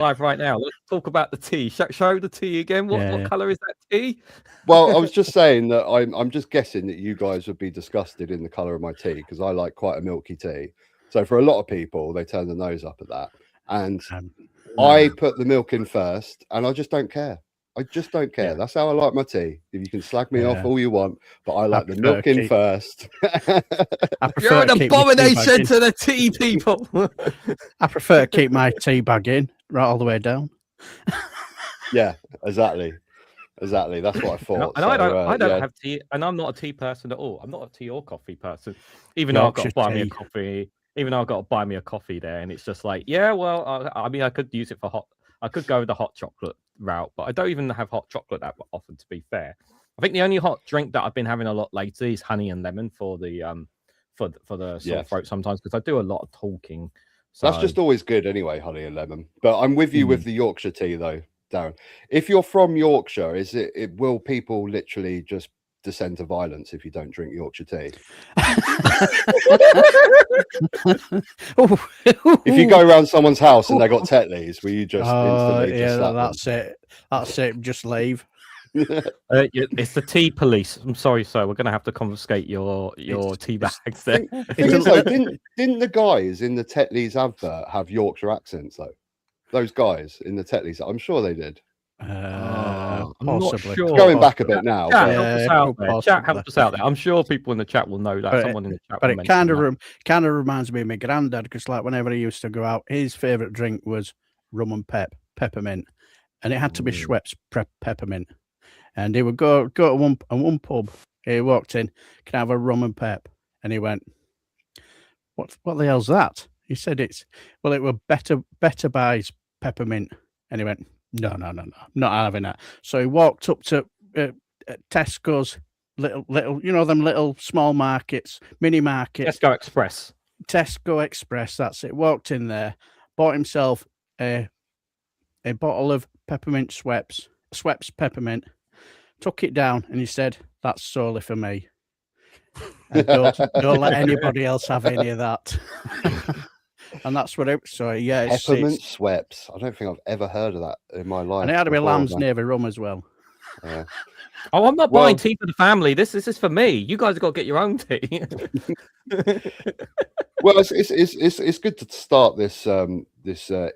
live right now. Let's talk about the tea. Show the tea again. What color is that tea? Well, I was just saying that I'm just guessing that you guys would be disgusted in the color of my tea because I like quite a milky tea. So for a lot of people, they turn their nose up at that. And I put the milk in first, and I just don't care. I just don't care. That's how I like my tea. If you can slag me off all you want, but I like the milk in first. You're an abomination to the tea people. I prefer to keep my tea bag in right all the way down. Yeah, exactly. Exactly. That's what I thought. And I don't have tea, and I'm not a tea person at all. I'm not a tea or coffee person. Even though I've got to buy me a coffee. Even though I've got to buy me a coffee there, and it's just like, I mean, I could use it for hot. I could go the hot chocolate route, but I don't even have hot chocolate that often, to be fair. I think the only hot drink that I've been having a lot lately is honey and lemon for the sore throat sometimes, because I do a lot of talking. So that's just always good anyway, honey and lemon. But I'm with you with the Yorkshire tea though, Darren. If you're from Yorkshire, will people literally just descend to violence if you don't drink Yorkshire tea? If you go around someone's house and they got Tetleys, will you just instantly just slap them? That's it. Just leave. It's the tea police. I'm sorry, sir. We're going to have to confiscate your tea bags there. Didn't the guys in the Tetleys advert have Yorkshire accents though? Those guys in the Tetleys, I'm sure they did. I'm not sure. It's going back a bit now. Chat, help us out there. I'm sure people in the chat will know that. Someone in the chat. But it kind of reminds me of my granddad, because like whenever he used to go out, his favourite drink was rum and peppermint, and it had to be Schweppes peppermint. And he would go to one pub. He walked in, "Can I have a rum and pep?" And he went, "What the hell's that?" He said, it were better buys peppermint." And he went, No, not having that. So he walked up to Tesco's little, them little small markets, mini markets. Tesco Express, that's it. Walked in there, bought himself a bottle of peppermint Schweppes peppermint, took it down, and he said, "That's solely for me. And don't let anybody else have any of that." And that's what it. So yeah, peppermint Schweppes. I don't think I've ever heard of that in my life. And it had to be Lamb's Navy rum as well. Yeah. Oh, I'm not buying tea for the family. This is for me. You guys have got to get your own tea. Well, it's good to start this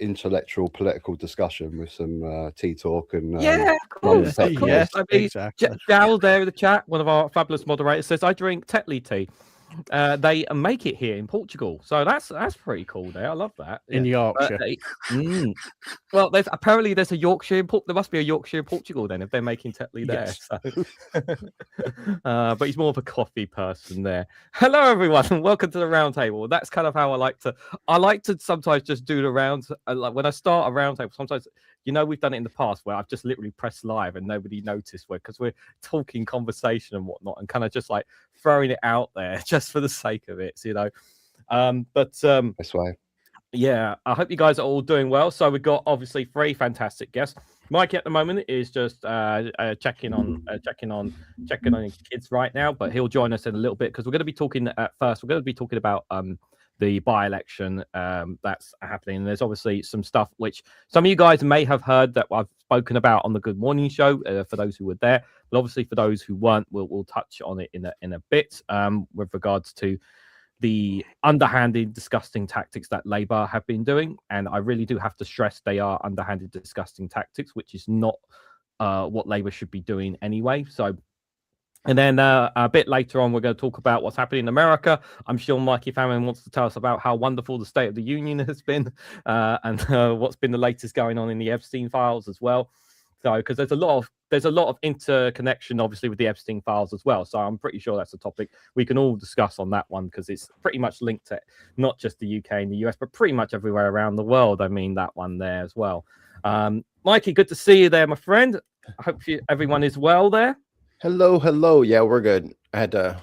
intellectual political discussion with some tea talk and of course. I mean, exactly. Dal there in the chat, one of our fabulous moderators, says, "I drink Tetley tea. They make it here in Portugal, so that's pretty cool. There, I love that. In Yorkshire. Well, there's a Yorkshire. There must be a Yorkshire in Portugal then if they're making Tetley there. Yes. So. But he's more of a coffee person there. Hello, everyone, and welcome to the round table. That's kind of how I like to sometimes just do the rounds. Like when I start a round table, sometimes. We've done it in the past where I've just literally pressed live and nobody noticed because we're talking conversation and whatnot and kind of just like throwing it out there just for the sake of it, this way. Yeah, I hope you guys are all doing well. So we've got obviously 3 fantastic guests. Mikey at the moment is just checking on your kids right now, but he'll join us in a little bit because we're going to be talking about the by-election that's happening. And there's obviously some stuff which some of you guys may have heard that I've spoken about on the Good Morning Show for those who were there. But obviously for those who weren't, we'll touch on it in a bit with regards to the underhanded, disgusting tactics that Labour have been doing. And I really do have to stress they are underhanded, disgusting tactics, which is not what Labour should be doing anyway. So and then a bit later on, we're going to talk about what's happening in America. I'm sure Mikey Famine wants to tell us about how wonderful the State of the Union has been and what's been the latest going on in the Epstein files as well. So, because there's a lot of interconnection, obviously, with the Epstein files as well. So I'm pretty sure that's a topic we can all discuss on that one because it's pretty much linked to not just the UK and the US, but pretty much everywhere around the world. I mean, that one there as well. Mikey, good to see you there, my friend. I hope everyone is well there. Hello. Yeah, we're good. I had to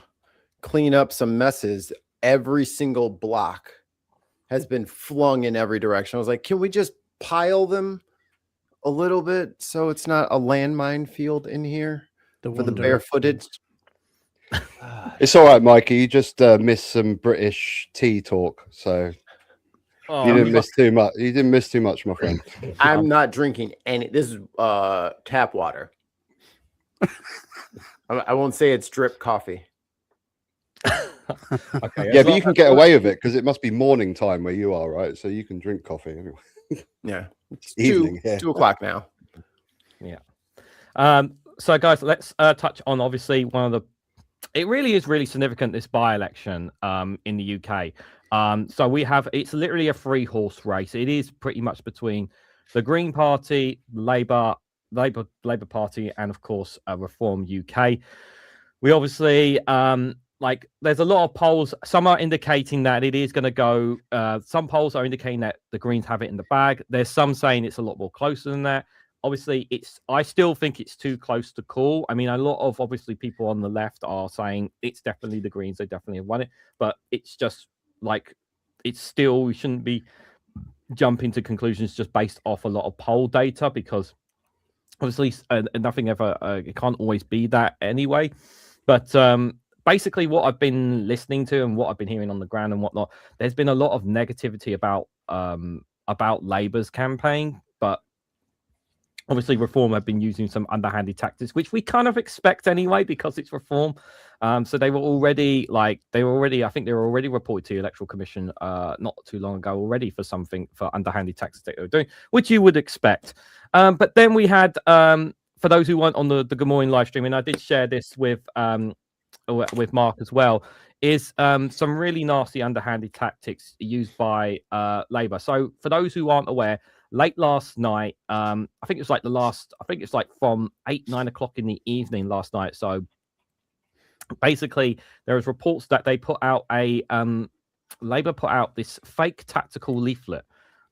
clean up some messes. Every single block has been flung in every direction. I was like, can we just pile them a little bit so it's not a landmine field in here for the barefooted? It's all right, Mikey. You just missed some British tea talk. So Oh, You didn't miss too much. You didn't miss too much, my friend. I'm not drinking any. This is tap water. I won't say it's drip coffee. Okay, Yeah, but you can get away with it because it must be morning time where you are, right? So you can drink coffee anyway. Yeah, it's Evening, yeah. 2 o'clock now. Yeah. So guys, let's touch on obviously one of the. It really is really significant, this by-election in the UK. So we have, it's literally a 3-horse race. It is pretty much between the Green Party, Labour Party, and of course Reform UK. We obviously like there's a lot of polls. Some are indicating that it is going to go. Some polls are indicating that the Greens have it in the bag. There's some saying it's a lot more closer than that. Obviously, I still think it's too close to call. I mean, a lot of obviously people on the left are saying it's definitely the Greens. They definitely have won it, but it's just like it's still, we shouldn't be jumping to conclusions just based off a lot of poll data, because obviously nothing ever it can't always be that anyway. But basically what I've been listening to and what I've been hearing on the ground and whatnot, there's been a lot of negativity about Labour's campaign, but obviously Reform have been using some underhanded tactics, which we kind of expect anyway because it's Reform. So they were already I think they were already reported to the Electoral Commission not too long ago already for underhanded tactics that they were doing, which you would expect. But then we had, for those who weren't on the Good Morning live stream, and I did share this with Mark as well, is some really nasty underhanded tactics used by Labour. So for those who aren't aware, late last night, I think it's like from 8-9 o'clock in the evening last night. So basically, there was reports that they put out Labour put out this fake tactical leaflet,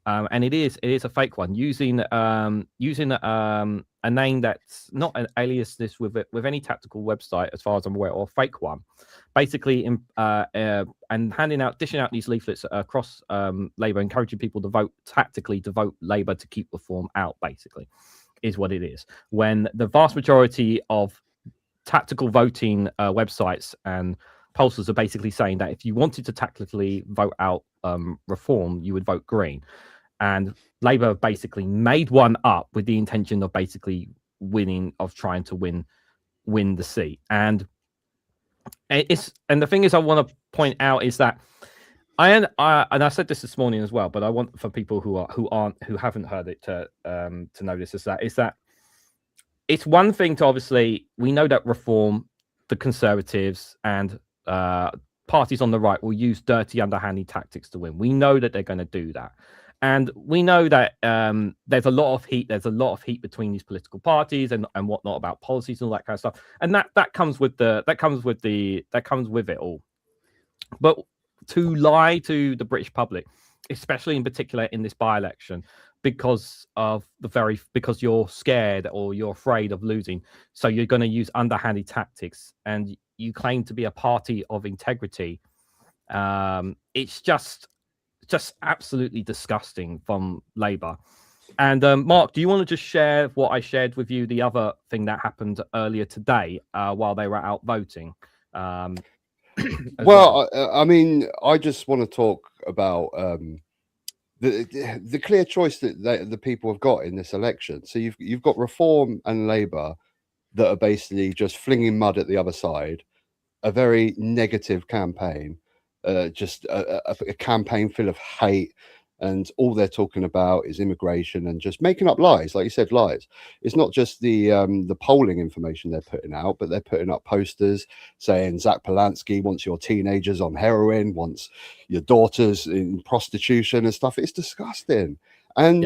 and it is a fake one using a name that's not an alias this with any tactical website as far as I'm aware, or a fake one. Basically, and dishing out these leaflets across Labour, encouraging people to vote Labour to keep Reform out, basically, is what it is. When the vast majority of tactical voting websites and pollsters are basically saying that if you wanted to tactically vote out Reform, you would vote Green. And Labour basically made one up with the intention of basically trying to win the seat. And the thing is, I want to point out is that and I said this morning as well, but I want for people who haven't heard it to know this, is that it's one thing to, obviously, we know that Reform, the Conservatives, and parties on the right will use dirty, underhanded tactics to win. We know that they're going to do that. And we know that there's a lot of heat. There's a lot of heat between these political parties and whatnot about policies and all that kind of stuff. And that comes with it all. But to lie to the British public, especially in particular in this by-election, because you're scared or you're afraid of losing, so you're going to use underhanded tactics, and you claim to be a party of integrity. It's just absolutely disgusting from Labour. And Mark, do you want to just share what I shared with you, the other thing that happened earlier today while they were out voting? Well, I mean, I just want to talk about the clear choice that the people have got in this election. So you've got Reform and Labour that are basically just flinging mud at the other side, a very negative campaign. Just a campaign full of hate, and all they're talking about is immigration and just making up lies, like you said, lies. It's not just the polling information they're putting out, but they're putting up posters saying Zach Polanski wants your teenagers on heroin, wants your daughters in prostitution and stuff. It's disgusting. And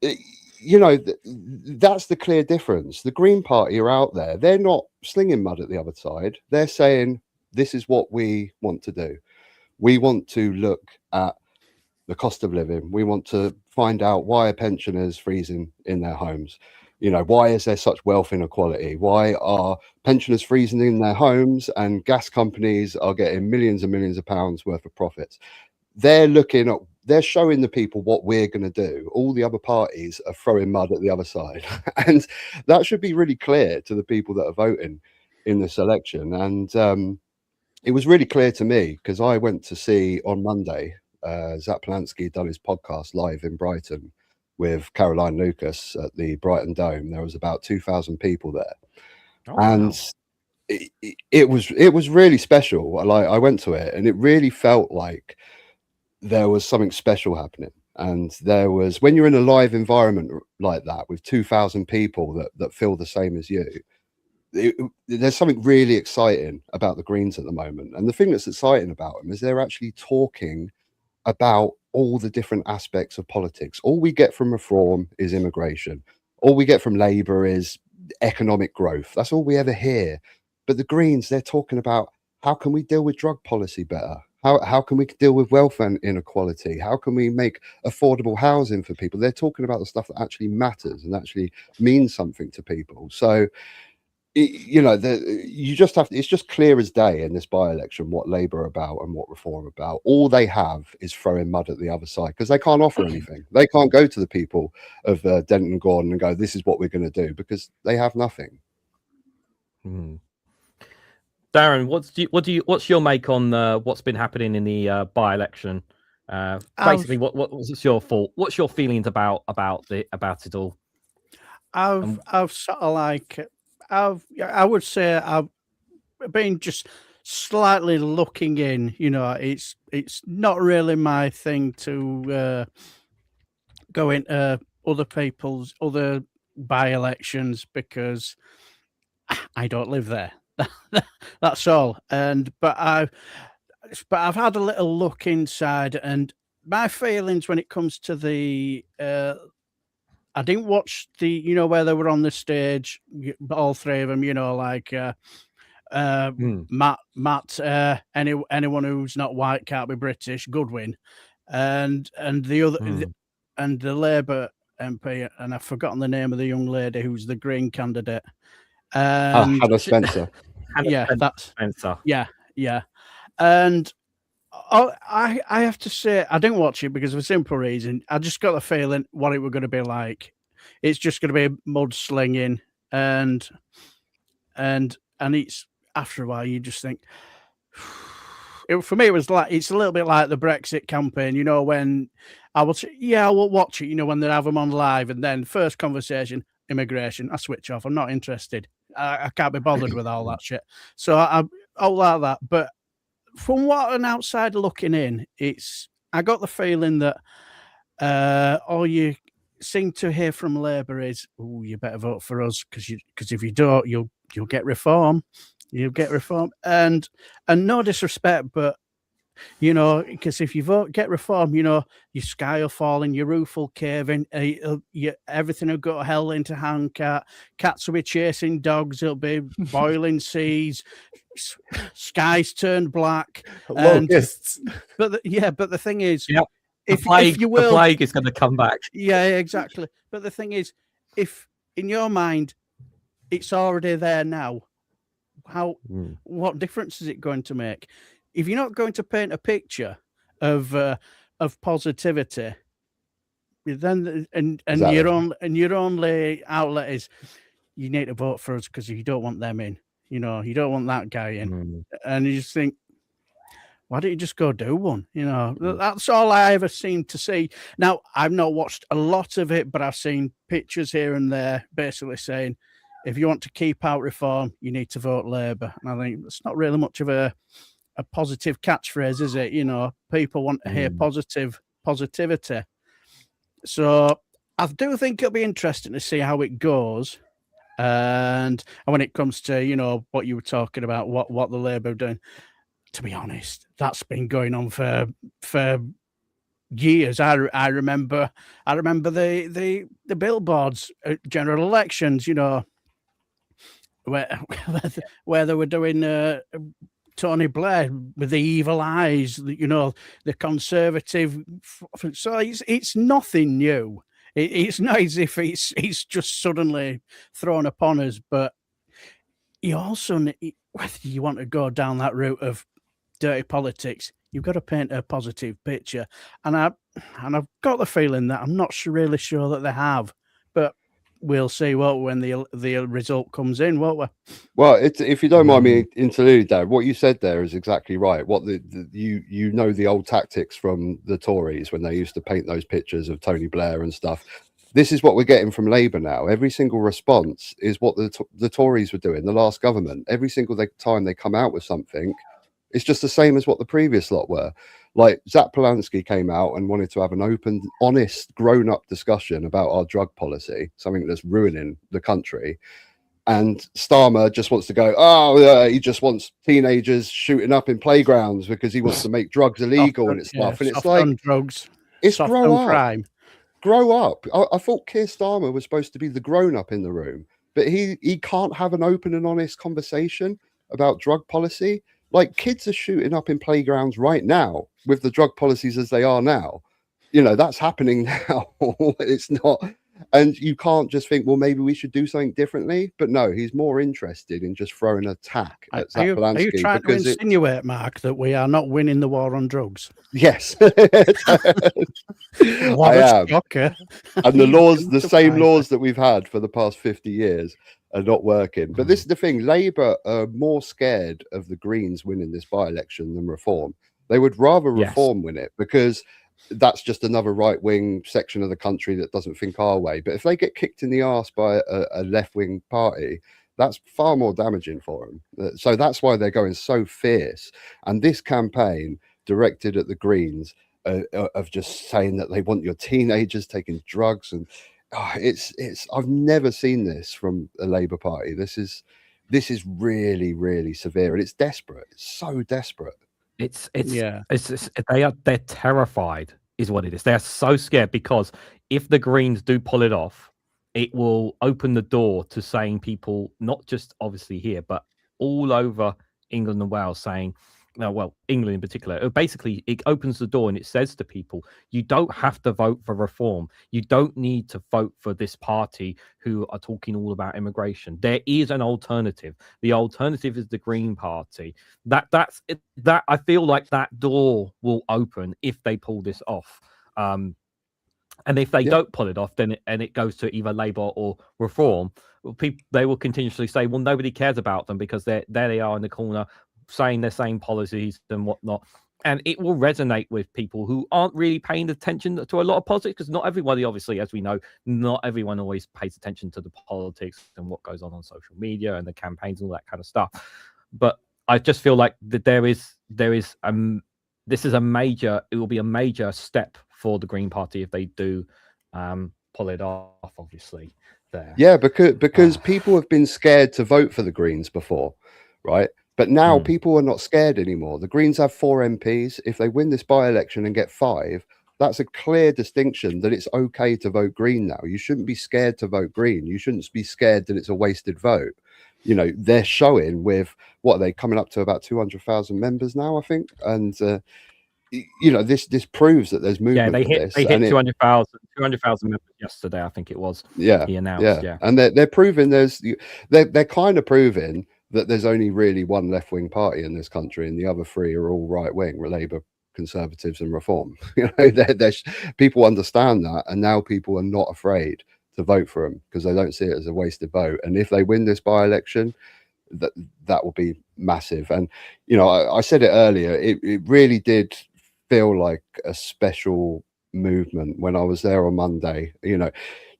that's the clear difference. The Green Party are out there. They're not slinging mud at the other side. They're saying, this is what we want to do. We want to look at the cost of living. We want to find out why are pensioners freezing in their homes. Why is there such wealth inequality? Why are pensioners freezing in their homes and gas companies are getting millions and millions of pounds worth of profits? They're showing the people what we're going to do. All the other parties are throwing mud at the other side. And that should be really clear to the people that are voting in this election. And it was really clear to me, because I went to see on Monday Zach Polanski done his podcast live in Brighton with Caroline Lucas at the Brighton Dome. There was about 2,000 people there. Oh, and wow. it was really special. Like, I went to it and it really felt like there was something special happening. And there was, when you're in a live environment like that with 2,000 people that feel the same as you, there's something really exciting about the Greens at the moment. And the thing that's exciting about them is they're actually talking about all the different aspects of politics. All we get from Reform is immigration. All we get from Labour is economic growth. That's all we ever hear. But the Greens, they're talking about, how can we deal with drug policy better? How can we deal with wealth and inequality? How can we make affordable housing for people? They're talking about the stuff that actually matters and actually means something to people. So, you know, you just have to, it's just clear as day in this by-election what Labour are about and what Reform are about. All they have is throwing mud at the other side because they can't offer anything. They can't go to the people of Denton Gordon and go, this is what we're going to do, because they have nothing. Darren, what's your make on what's been happening in the by-election? Basically, what's your fault? What's your feelings about it all? I've sort of like, I would say I've been just slightly looking in. You know, it's not really my thing to go into other people's other by-elections because I don't live there. That's all. But I've had a little look inside, and my feelings when it comes to the I didn't watch the, you know, where they were on the stage, all three of them, you know, like Matt, anyone who's not white can't be British, Goodwin, and the other and the Labour MP, and I've forgotten the name of the young lady who's the Green candidate. Hannah Spencer. Spencer. Yeah. And I have to say, I didn't watch it because of a simple reason. I just got the feeling what it was going to be like. It's just going to be mudslinging, and it's, after a while you just think. For me, it was like, it's a little bit like the Brexit campaign, you know, when I will say, I will watch it, you know, when they have them on live, and then first conversation, immigration, I switch off. I'm not interested. I can't be bothered with all that shit. So I'll like that. But from what an outsider looking in, I got the feeling that all you seem to hear from Labour is, "Oh, you better vote for us because if you don't, you'll get reform. You'll get reform." And no disrespect, but you know, because if you get reform, you know, your sky will fall in, your roof will cave in, everything will go hell into handcart. Cats will be chasing dogs. It'll be boiling seas. Skies turned black. Locusts. But the thing is, the plague is going to come back. Yeah, exactly. But the thing is, if in your mind it's already there now, what difference is it going to make? If you're not going to paint a picture of positivity, then exactly. your only outlet is you need to vote for us because you don't want them in. You know, you don't want that guy in, and you just think, why don't you just go do one? You know, that's all I ever seem to see. Now, I've not watched a lot of it, but I've seen pictures here and there basically saying, if you want to keep out reform, you need to vote Labour. And I think that's not really much of a positive catchphrase, is it? You know, people want to hear positivity. So I do think it'll be interesting to see how it goes. And when it comes to, you know, what you were talking about, what the Labour are doing, to be honest, that's been going on for years. I remember the billboards at general elections, you know, where they were doing Tony Blair with the evil eyes, you know, the conservative. So it's nothing new. It's not as if it's just suddenly thrown upon us. But you also, whether you want to go down that route of dirty politics, you've got to paint a positive picture. And I've got the feeling that I'm not really sure that they have. But we'll see what when the result comes in, won't we? Well, if you don't mind me interluding, Dad, what you said there is exactly right. What you know the old tactics from the Tories when they used to paint those pictures of Tony Blair and stuff. This is what we're getting from Labour now. Every single response is what the Tories were doing, the last government. Every single time they come out with something, it's just the same as what the previous lot were. Like Zach Polanski came out and wanted to have an open, honest, grown-up discussion about our drug policy, something that's ruining the country. And Starmer just wants to go, he just wants teenagers shooting up in playgrounds because he wants to make drugs illegal and stuff. And it's like drugs. It's grow up. Crime. Grow up. I thought Keir Starmer was supposed to be the grown-up in the room, but he can't have an open and honest conversation about drug policy. Like, kids are shooting up in playgrounds right now with the drug policies as they are now. You know, that's happening now. It's not. And you can't just think, well, maybe we should do something differently. But no, he's more interested in just throwing an attack at Zach Polanski. Are you trying to insinuate, Mark, that we are not winning the war on drugs? Yes. What a shocker. And the same laws that we've had for the past 50 years are not working. But this is the thing. Labour are more scared of the Greens winning this by-election than Reform. They would rather Reform win it because that's just another right-wing section of the country that doesn't think our way. But if they get kicked in the arse by a left-wing party, that's far more damaging for them. So that's why they're going so fierce. And this campaign directed at the Greens of just saying that they want your teenagers taking drugs, and I've never seen this from a Labour Party. This is really, really severe, and it's desperate. It's so desperate. They're terrified is what it is. They're so scared because if the Greens do pull it off, it will open the door to saying people, not just obviously here, but all over England and Wales, saying, well, England in particular, basically it opens the door and it says to people, you don't have to vote for Reform. You don't need to vote for this party who are talking all about immigration. There is an alternative. The alternative is the Green Party. That I feel like that door will open if they pull this off. And if they don't pull it off, then it goes to either Labour or Reform. They will continuously say, well, nobody cares about them because there they are in the corner, saying their same policies and whatnot, and it will resonate with people who aren't really paying attention to a lot of politics, because not everybody, obviously, as we know, not everyone always pays attention to the politics and what goes on social media and the campaigns and all that kind of stuff. But I just feel like that this is a major, it will be a major step for the Green Party if they do pull it off, obviously. There. Yeah, because people have been scared to vote for the Greens before, right? But now people are not scared anymore. The Greens have 4 MPs. If they win this by-election and get 5, that's a clear distinction that it's okay to vote Green now. You shouldn't be scared to vote Green. You shouldn't be scared that it's a wasted vote. You know, they're showing with, what are they coming up to, about 200,000 members now, I think? And, you know, this proves that there's movement. Yeah, they hit 200,000 members yesterday, I think it was. Yeah, he announced. Yeah. And they're proving they're kind of proving that there's only really one left-wing party in this country, and the other 3 are all right-wing: Labour, Conservatives, and Reform. You know, people understand that, and now people are not afraid to vote for them because they don't see it as a wasted vote. And if they win this by-election, that will be massive. And you know, I said it earlier, it really did feel like a special movement when I was there on Monday. You know,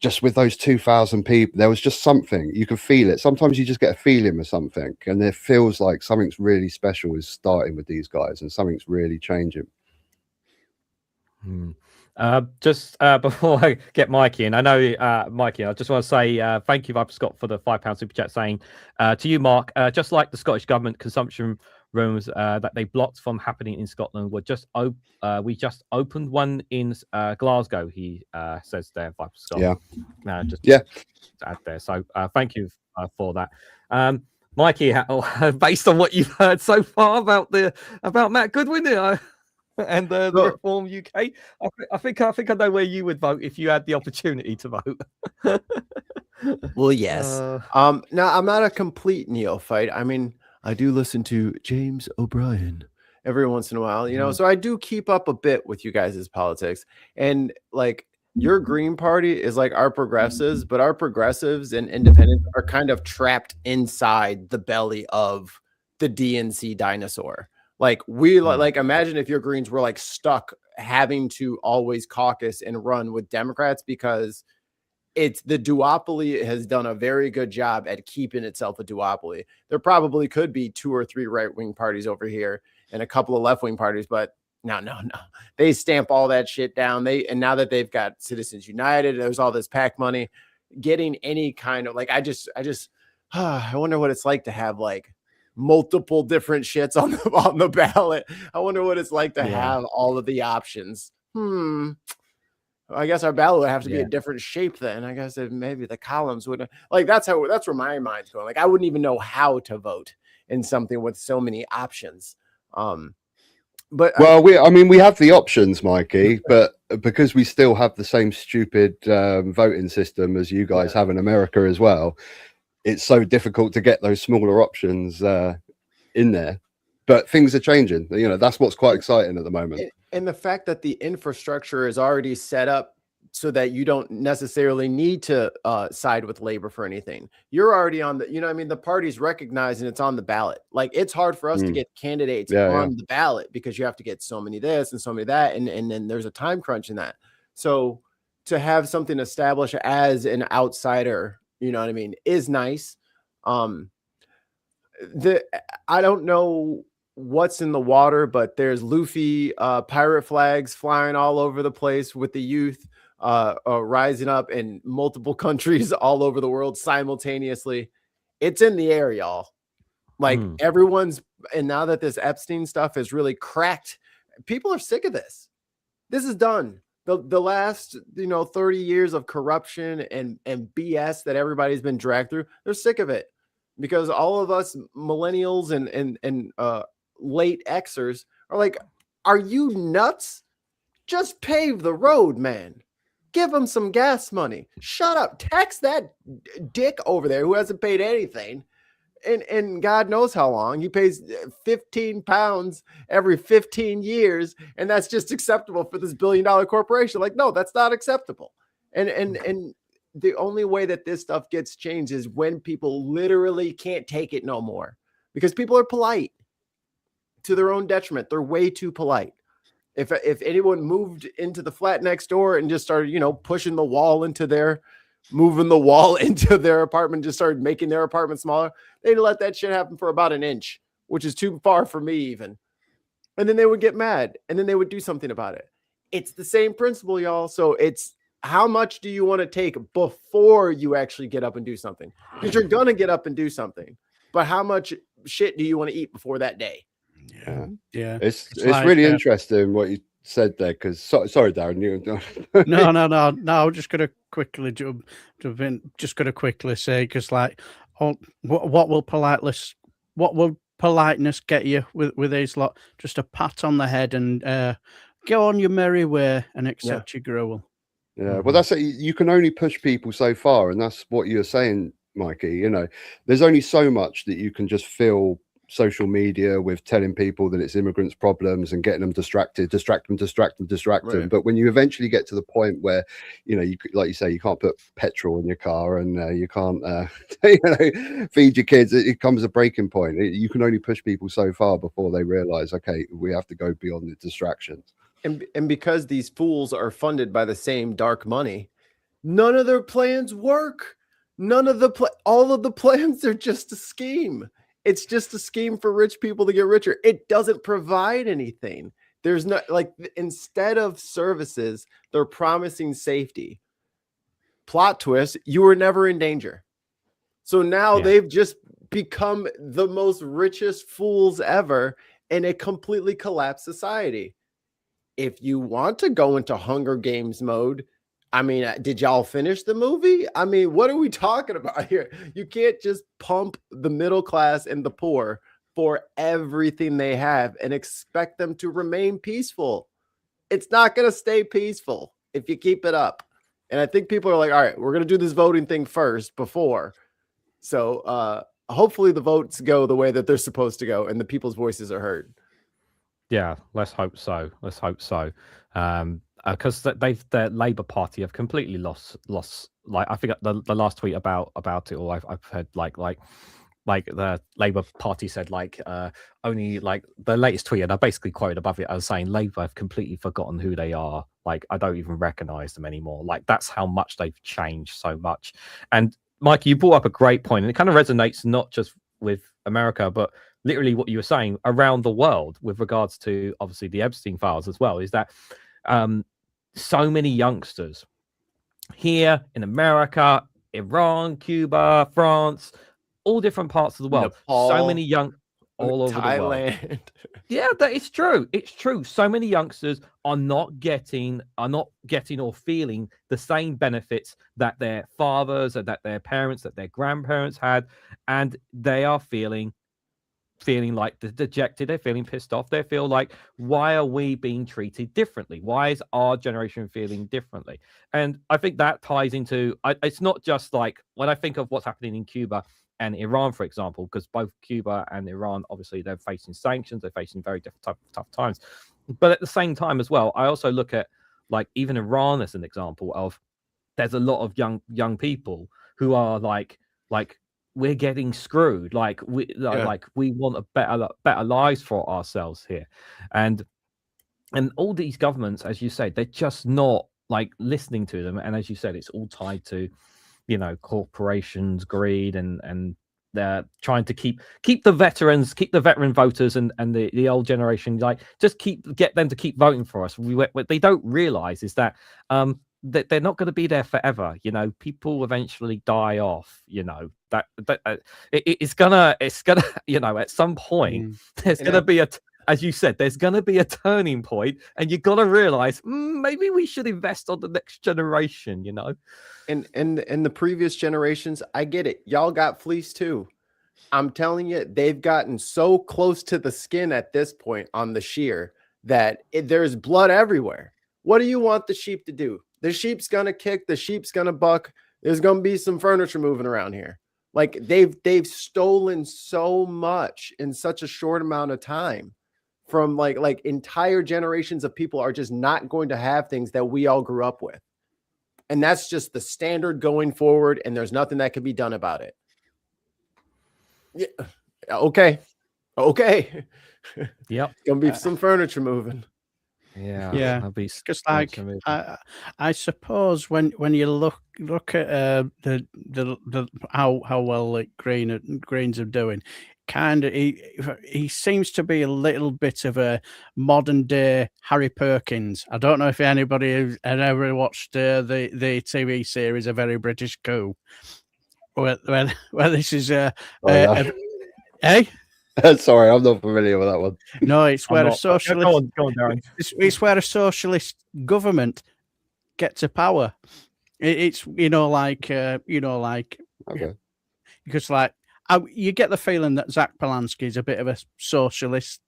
just with those 2,000 people, there was just something, you could feel it. Sometimes you just get a feeling of something, and it feels like something's really special is starting with these guys, and something's really changing. Just before I get Mikey in, I know Mikey, I just want to say thank you, Viper Scott, for the £5 super chat, saying to you, Mark, just like the Scottish government consumption rooms that they blocked from happening in Scotland were just we just opened one in Glasgow, he says there, Viper Scott. Just to add there. So thank you for that. Mikey, based on what you've heard so far about Matt Goodwin and the Reform UK, I think I know where you would vote if you had the opportunity to vote. Well, yes. Now I'm not a complete neophyte. I mean, I do listen to James O'Brien every once in a while, you know, so I do keep up a bit with you guys' politics. And like, your Green Party is like our progressives, but our progressives and independents are kind of trapped inside the belly of the DNC dinosaur. Like like imagine if your Greens were like stuck having to always caucus and run with Democrats, because it's the duopoly has done a very good job at keeping itself a duopoly. There probably could be 2 or 3 right-wing parties over here and a couple of left-wing parties, but no. They stamp all that shit down. And now that they've got Citizens United, there's all this PAC money, getting any kind of like, I wonder what it's like to have like multiple different shits on the ballot. I wonder what it's like to have all of the options. I guess our ballot would have to be a different shape then. I guess maybe the columns would like, that's where my mind's going. Like, I wouldn't even know how to vote in something with so many options. But we have the options, Mikey, but because we still have the same stupid voting system as you guys have in America as well, it's so difficult to get those smaller options in there. But things are changing. You know, that's what's quite exciting at the moment. And the fact that the infrastructure is already set up so that you don't necessarily need to side with labor for anything. You're already on the, the party's recognized and it's on the ballot. Like, it's hard for us to get candidates on the ballot because you have to get so many this and so many that. And then there's a time crunch in that. So to have something established as an outsider, is nice. I don't know what's in the water, but there's Luffy pirate flags flying all over the place with the youth rising up in multiple countries all over the world simultaneously. It's in the air, y'all. Like everyone's, and now that this Epstein stuff is really cracked, people are sick of this. This is done. The last 30 years of corruption and BS that everybody's been dragged through, they're sick of it, because all of us millennials and late Xers are like, are you nuts? Just pave the road, man. Give them some gas money. Shut up. Tax that dick over there who hasn't paid anything. And God knows how long. He pays 15 pounds every 15 years. And that's just acceptable for this billion-dollar corporation. Like, no, that's not acceptable. And the only way that this stuff gets changed is when people literally can't take it no more, because people are polite to their own detriment. They're way too polite. If anyone moved into the flat next door and just started, pushing the wall moving the wall into their apartment, just started making their apartment smaller, they'd let that shit happen for about an inch, which is too far for me even. And then they would get mad and then they would do something about it. It's the same principle, y'all. So it's, how much do you want to take before you actually get up and do something? Because you're going to get up and do something, but how much shit do you want to eat before that day? Yeah. It's really interesting what you said there, because sorry, Darren. No. I'm just going to quickly jump in. Just going to quickly say, because what will politeness get you with these lot? Just a pat on the head and go on your merry way and accept your gruel. Yeah, well, that's it. You can only push people so far, and that's what you're saying, Mikey. There's only so much that you can just fill social media with, telling people that it's immigrants' problems and getting them distract them. But when you eventually get to the point where, you like you say, you can't put petrol in your car and you can't, feed your kids, it comes a breaking point. You can only push people so far before they realize, okay, we have to go beyond the distractions. And because these fools are funded by the same dark money, none of their plans work. All of the plans are just a scheme. It's just a scheme for rich people to get richer. It doesn't provide anything. There's not, like, instead of services, they're promising safety. Plot twist, you were never in danger. So now they've just become the most richest fools ever in a completely collapsed society. If you want to go into Hunger Games mode, did y'all finish the movie? What are we talking about here? You can't just pump the middle class and the poor for everything they have and expect them to remain peaceful. It's not going to stay peaceful if you keep it up. And I think people are like, all right, we're going to do this voting thing first before. So hopefully the votes go the way that they're supposed to go and the people's voices are heard. Yeah, let's hope so. because the Labour Party have completely lost. Like I think the last tweet about it, or I've heard like the Labour Party said only like the latest tweet, and I basically quoted above it as saying Labour have completely forgotten who they are. Like I don't even recognise them anymore. Like that's how much they've changed so much. And Mikey, you brought up a great point, and it kind of resonates not just with America, but literally what you were saying around the world with regards to obviously the Epstein files as well. Is that so many youngsters here in America, Iran, Cuba, France, all different parts of the world. Nepal, so many young all over Thailand. the world. Yeah, that is true. It's true. So many youngsters are not getting or feeling the same benefits that their fathers or that their parents, that their grandparents had, and they are feeling like dejected. They're feeling pissed off. They feel like, why are we being treated differently? Why is our generation feeling differently? And I think that ties into it's not just like when I think of what's happening in Cuba and Iran, for example, because both Cuba and Iran, obviously, they're facing sanctions, they're facing very different tough times. But at the same time as well, I also look at like even Iran as an example of there's a lot of young people who are like we're getting screwed. Like we want a better lives for ourselves here, and all these governments, as you say, they're just not like listening to them. And as you said, it's all tied to corporations, greed, and they're trying to keep the veteran voters and the old generation, like just get them to keep voting for us. What they don't realize is that that they're not going to be there forever. People eventually die off. It's gonna at some point there's gonna be as you said, there's going to be a turning point, and you got to realize maybe we should invest on the next generation, And the previous generations, I get it. Y'all got fleeced too. I'm telling you, they've gotten so close to the skin at this point on the shear that there's blood everywhere. What do you want the sheep to do? The sheep's going to kick, the sheep's going to buck. There's going to be some furniture moving around here. Like they've stolen so much in such a short amount of time. From like entire generations of people are just not going to have things that we all grew up with. And that's just the standard going forward. And there's nothing that can be done about it. Yeah. Okay. Yep. Gonna be some furniture moving. Yeah. Because I suppose when you look at the how well like Greens are doing, kind of he seems to be a little bit of a modern day Harry Perkins. I don't know if anybody has ever watched the TV series A Very British Coup, where this is Sorry, I'm not familiar with that one. No, it's where a socialist go on, Darren. It's where a socialist government gets to power. It's okay. Because you get the feeling that Zach Polanski is a bit of a socialist.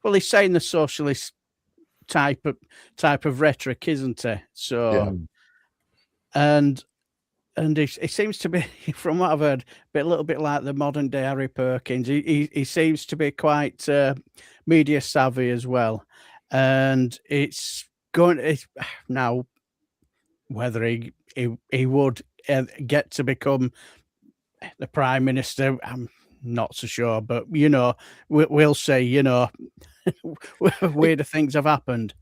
Well, he's saying the socialist type of rhetoric, isn't he? So, yeah. And he seems to be, from what I've heard, a little bit like the modern day Harry Perkins. He seems to be quite media savvy as well, and it's going now whether he would get to become the Prime Minister, I'm not so sure, but we'll see. Weirder things have happened.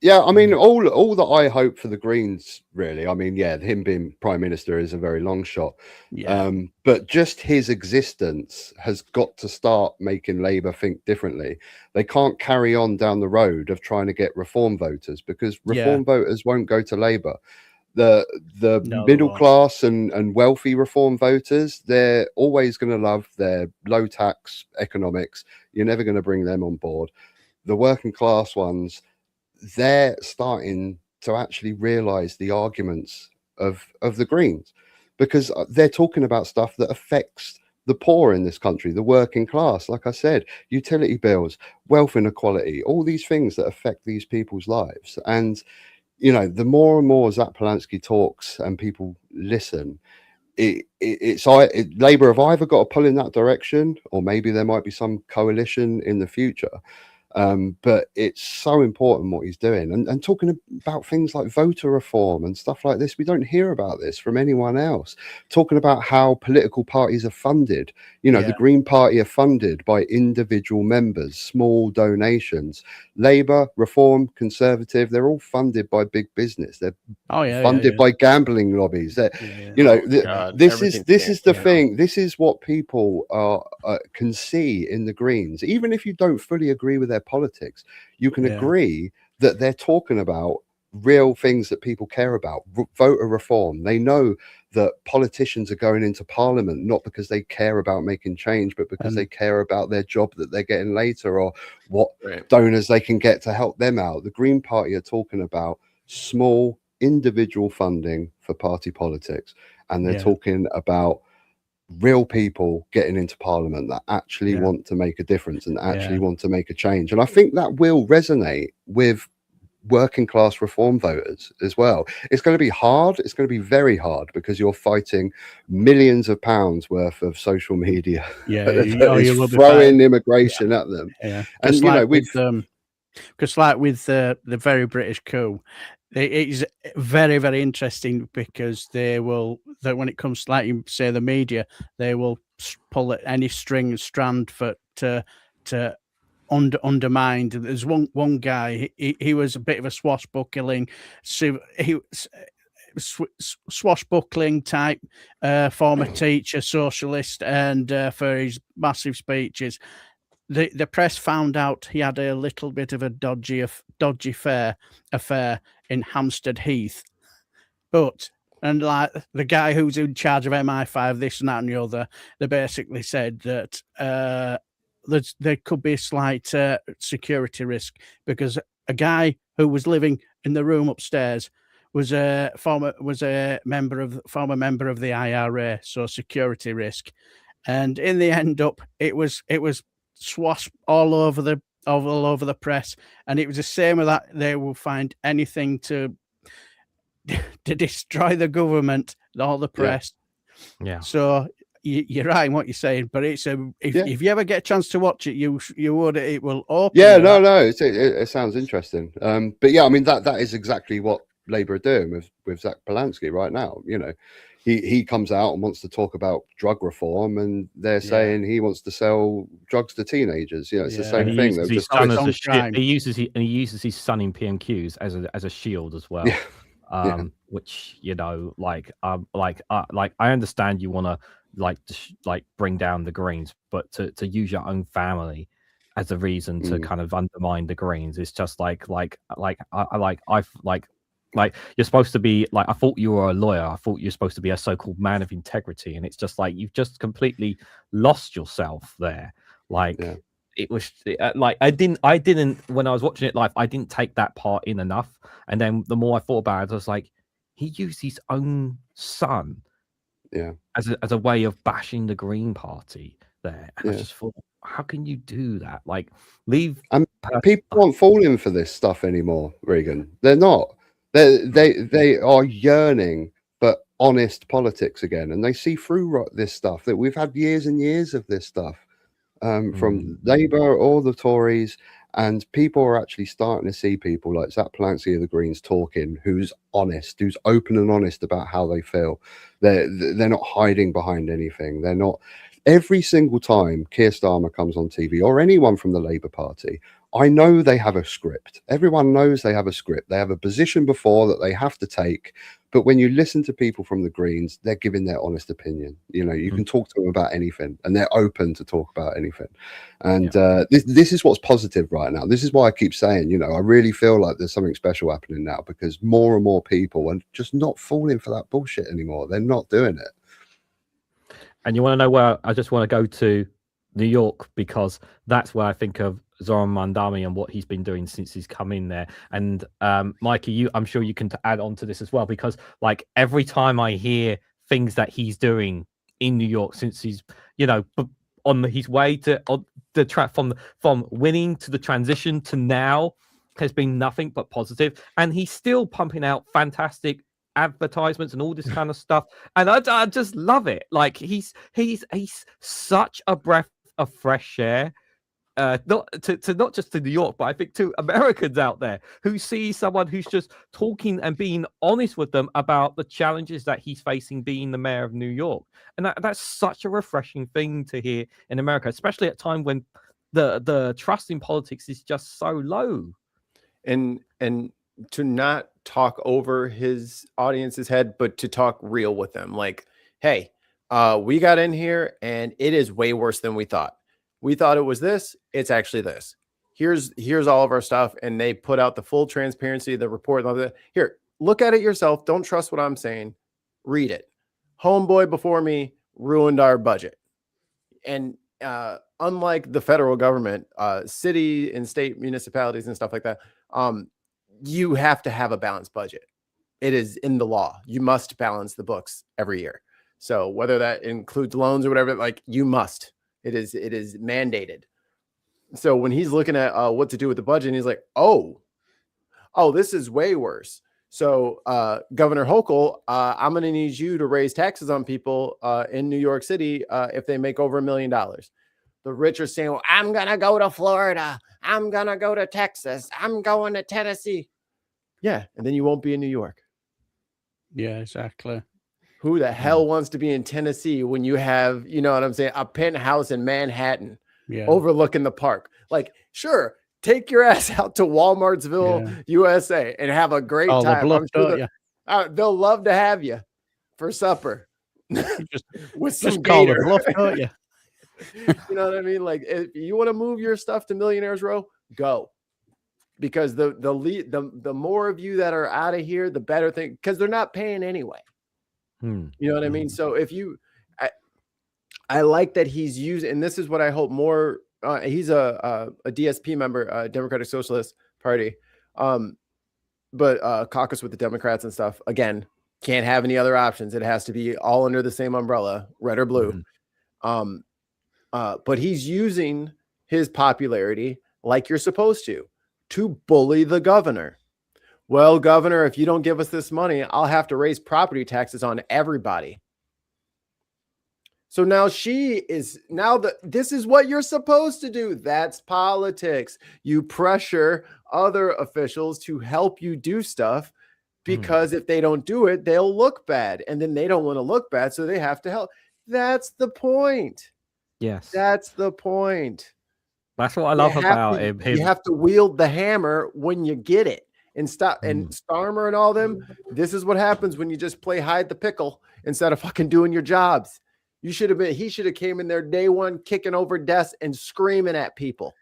Yeah, I mean, all that I hope for the Greens, really. I mean, yeah, him being Prime Minister is a very long shot. Yeah. But just his existence has got to start making Labour think differently. They can't carry on down the road of trying to get Reform voters, because Reform voters won't go to Labour. The middle class and wealthy Reform voters, they're always going to love their low tax economics. You're never going to bring them on board. The working class ones, they're starting to actually realize the arguments of the Greens, because they're talking about stuff that affects the poor in this country, the working class. Like I said, utility bills, wealth inequality, all these things that affect these people's lives. And the more and more Zach Polanski talks and people listen, Labour have either got to pull in that direction, or maybe there might be some coalition in the future. But it's so important what he's doing, and talking about things like voter reform and stuff like this. We don't hear about this from anyone else. Talking about how political parties are funded. The Green Party are funded by individual members, small donations. Labour, Reform, Conservative, they're all funded by big business. They're funded by gambling lobbies. This is the thing. This is what people can see in the Greens. Even if you don't fully agree with their politics, you can agree that they're talking about real things that people care about. Voter reform. They know that politicians are going into parliament not because they care about making change, but because they care about their job that they're getting later, or what donors they can get to help them out. The Green Party are talking about small individual funding for party politics, and they're talking about real people getting into parliament that actually want to make a difference and actually want to make a change. And I think that will resonate with working class reform voters as well. It's going to be hard. It's going to be very hard, because you're fighting millions of pounds worth of social media. You're throwing immigration at them. And because like with the very British coup, it's very, very interesting, because when it comes to, like you say, the media, they will pull at any strand to undermined. There's one guy, he was a bit of a swashbuckling type former teacher, socialist, and for his massive speeches, the press found out he had a little bit of a dodgy affair in Hampstead Heath, and like the guy who's in charge of MI5, this and that and the other, they basically said that there could be a slight security risk, because a guy who was living in the room upstairs was a former member of the IRA, so security risk. And in the end up, it was swashed all over the press, and it was the same with that. They will find anything to destroy the government, all the press. So you're right in what you're saying, but it's if you ever get a chance to watch it, you would. It will open. It sounds interesting. But I mean that is exactly what Labour are doing with Zach Polanski right now. He comes out and wants to talk about drug reform, and they're saying he wants to sell drugs to teenagers. It's the same thing. He uses his son in PMQs as a shield as well. Which I understand you want to bring down the Greens, but to use your own family as a reason to kind of undermine the Greens, it's just you're supposed to be I thought you were a lawyer. I thought you're supposed to be a so-called man of integrity, and it's just you've just completely lost yourself there. It was I didn't when I was watching it live, I didn't take that part in enough. And then the more I thought about it, I was like, he used his own son as a way of bashing the Green Party there. And I just thought, how can you do that? People aren't falling for this stuff anymore, Regan. They're not. They are yearning for honest politics again, and they see through this stuff that we've had years and years of this stuff. From Labour or the Tories, and people are actually starting to see people like Zach Polanski of the Greens talking, who's honest, who's open and honest about how they feel. They're not hiding behind anything. They're not. Every single time Keir Starmer comes on TV, or anyone from the Labour Party, I know they have a script. Everyone knows they have a script. They have a position before that they have to take. But when you listen to people from the Greens, they're giving their honest opinion. You can talk to them about anything, and they're open to talk about anything. And this is what's positive right now. This is why I keep saying, I really feel like there's something special happening now, because more and more people are just not falling for that bullshit anymore. They're not doing it. And you want to know where I just want to go to? New York, because that's where I think of Zoran Mandami and what he's been doing since he's come in there. And Mikey, I'm sure you can add on to this as well, because every time I hear things that he's doing in New York since he's on his way to the track from winning to the transition to now, has been nothing but positive, and he's still pumping out fantastic advertisements and all this kind of stuff, and I just love it. He's such a breath of fresh air, not just to New York, but I think to Americans out there who see someone who's just talking and being honest with them about the challenges that he's facing being the mayor of New York. And that's such a refreshing thing to hear in America, especially at a time when the trust in politics is just so low. And to not talk over his audience's head, but to talk real with them. Like, hey, we got in here and it is way worse than we thought. We thought it was this. It's actually this. Here's all of our stuff. And they put out the full transparency, the report. And all that. Here, look at it yourself. Don't trust what I'm saying. Read it. Homeboy before me ruined our budget. And unlike the federal government, city and state municipalities and stuff like that, you have to have a balanced budget. It is in the law. You must balance the books every year. So whether that includes loans or whatever, like you must. It is mandated. So when he's looking at what to do with the budget, and he's like, oh, this is way worse. So Governor Hochul, I'm going to need you to raise taxes on people in New York City if they make over $1 million. The rich are saying, well, I'm going to go to Florida. I'm going to go to Texas. I'm going to Tennessee. Yeah. And then you won't be in New York. Yeah, exactly. Who the hell wants to be in Tennessee when you have, you know what I'm saying, a penthouse in Manhattan overlooking the park? Like, sure, take your ass out to Walmartsville, USA, and have a great time. They'll love to have you for supper with some gator. Bluff, don't you? You know what I mean? Like, if you want to move your stuff to Millionaires Row, go. Because the more of you that are out of here, the better thing, because they're not paying anyway. You know what I mean? So if I like that he's using, and this is what I hope more. He's a DSP member, Democratic Socialist Party, but caucus with the Democrats and stuff. Again, can't have any other options. It has to be all under the same umbrella, red or blue. But he's using his popularity like you're supposed to bully the governor. Well, governor, if you don't give us this money, I'll have to raise property taxes on everybody. So now this is what you're supposed to do. That's politics. You pressure other officials to help you do stuff because if they don't do it, they'll look bad. And then they don't want to look bad, so they have to help. That's the point. Yes. That's the point. That's what I love about him. You have to wield the hammer when you get it. And stop and Starmer and all them. This is what happens when you just play hide the pickle instead of fucking doing your jobs. He should have came in there day one, kicking over desks and screaming at people.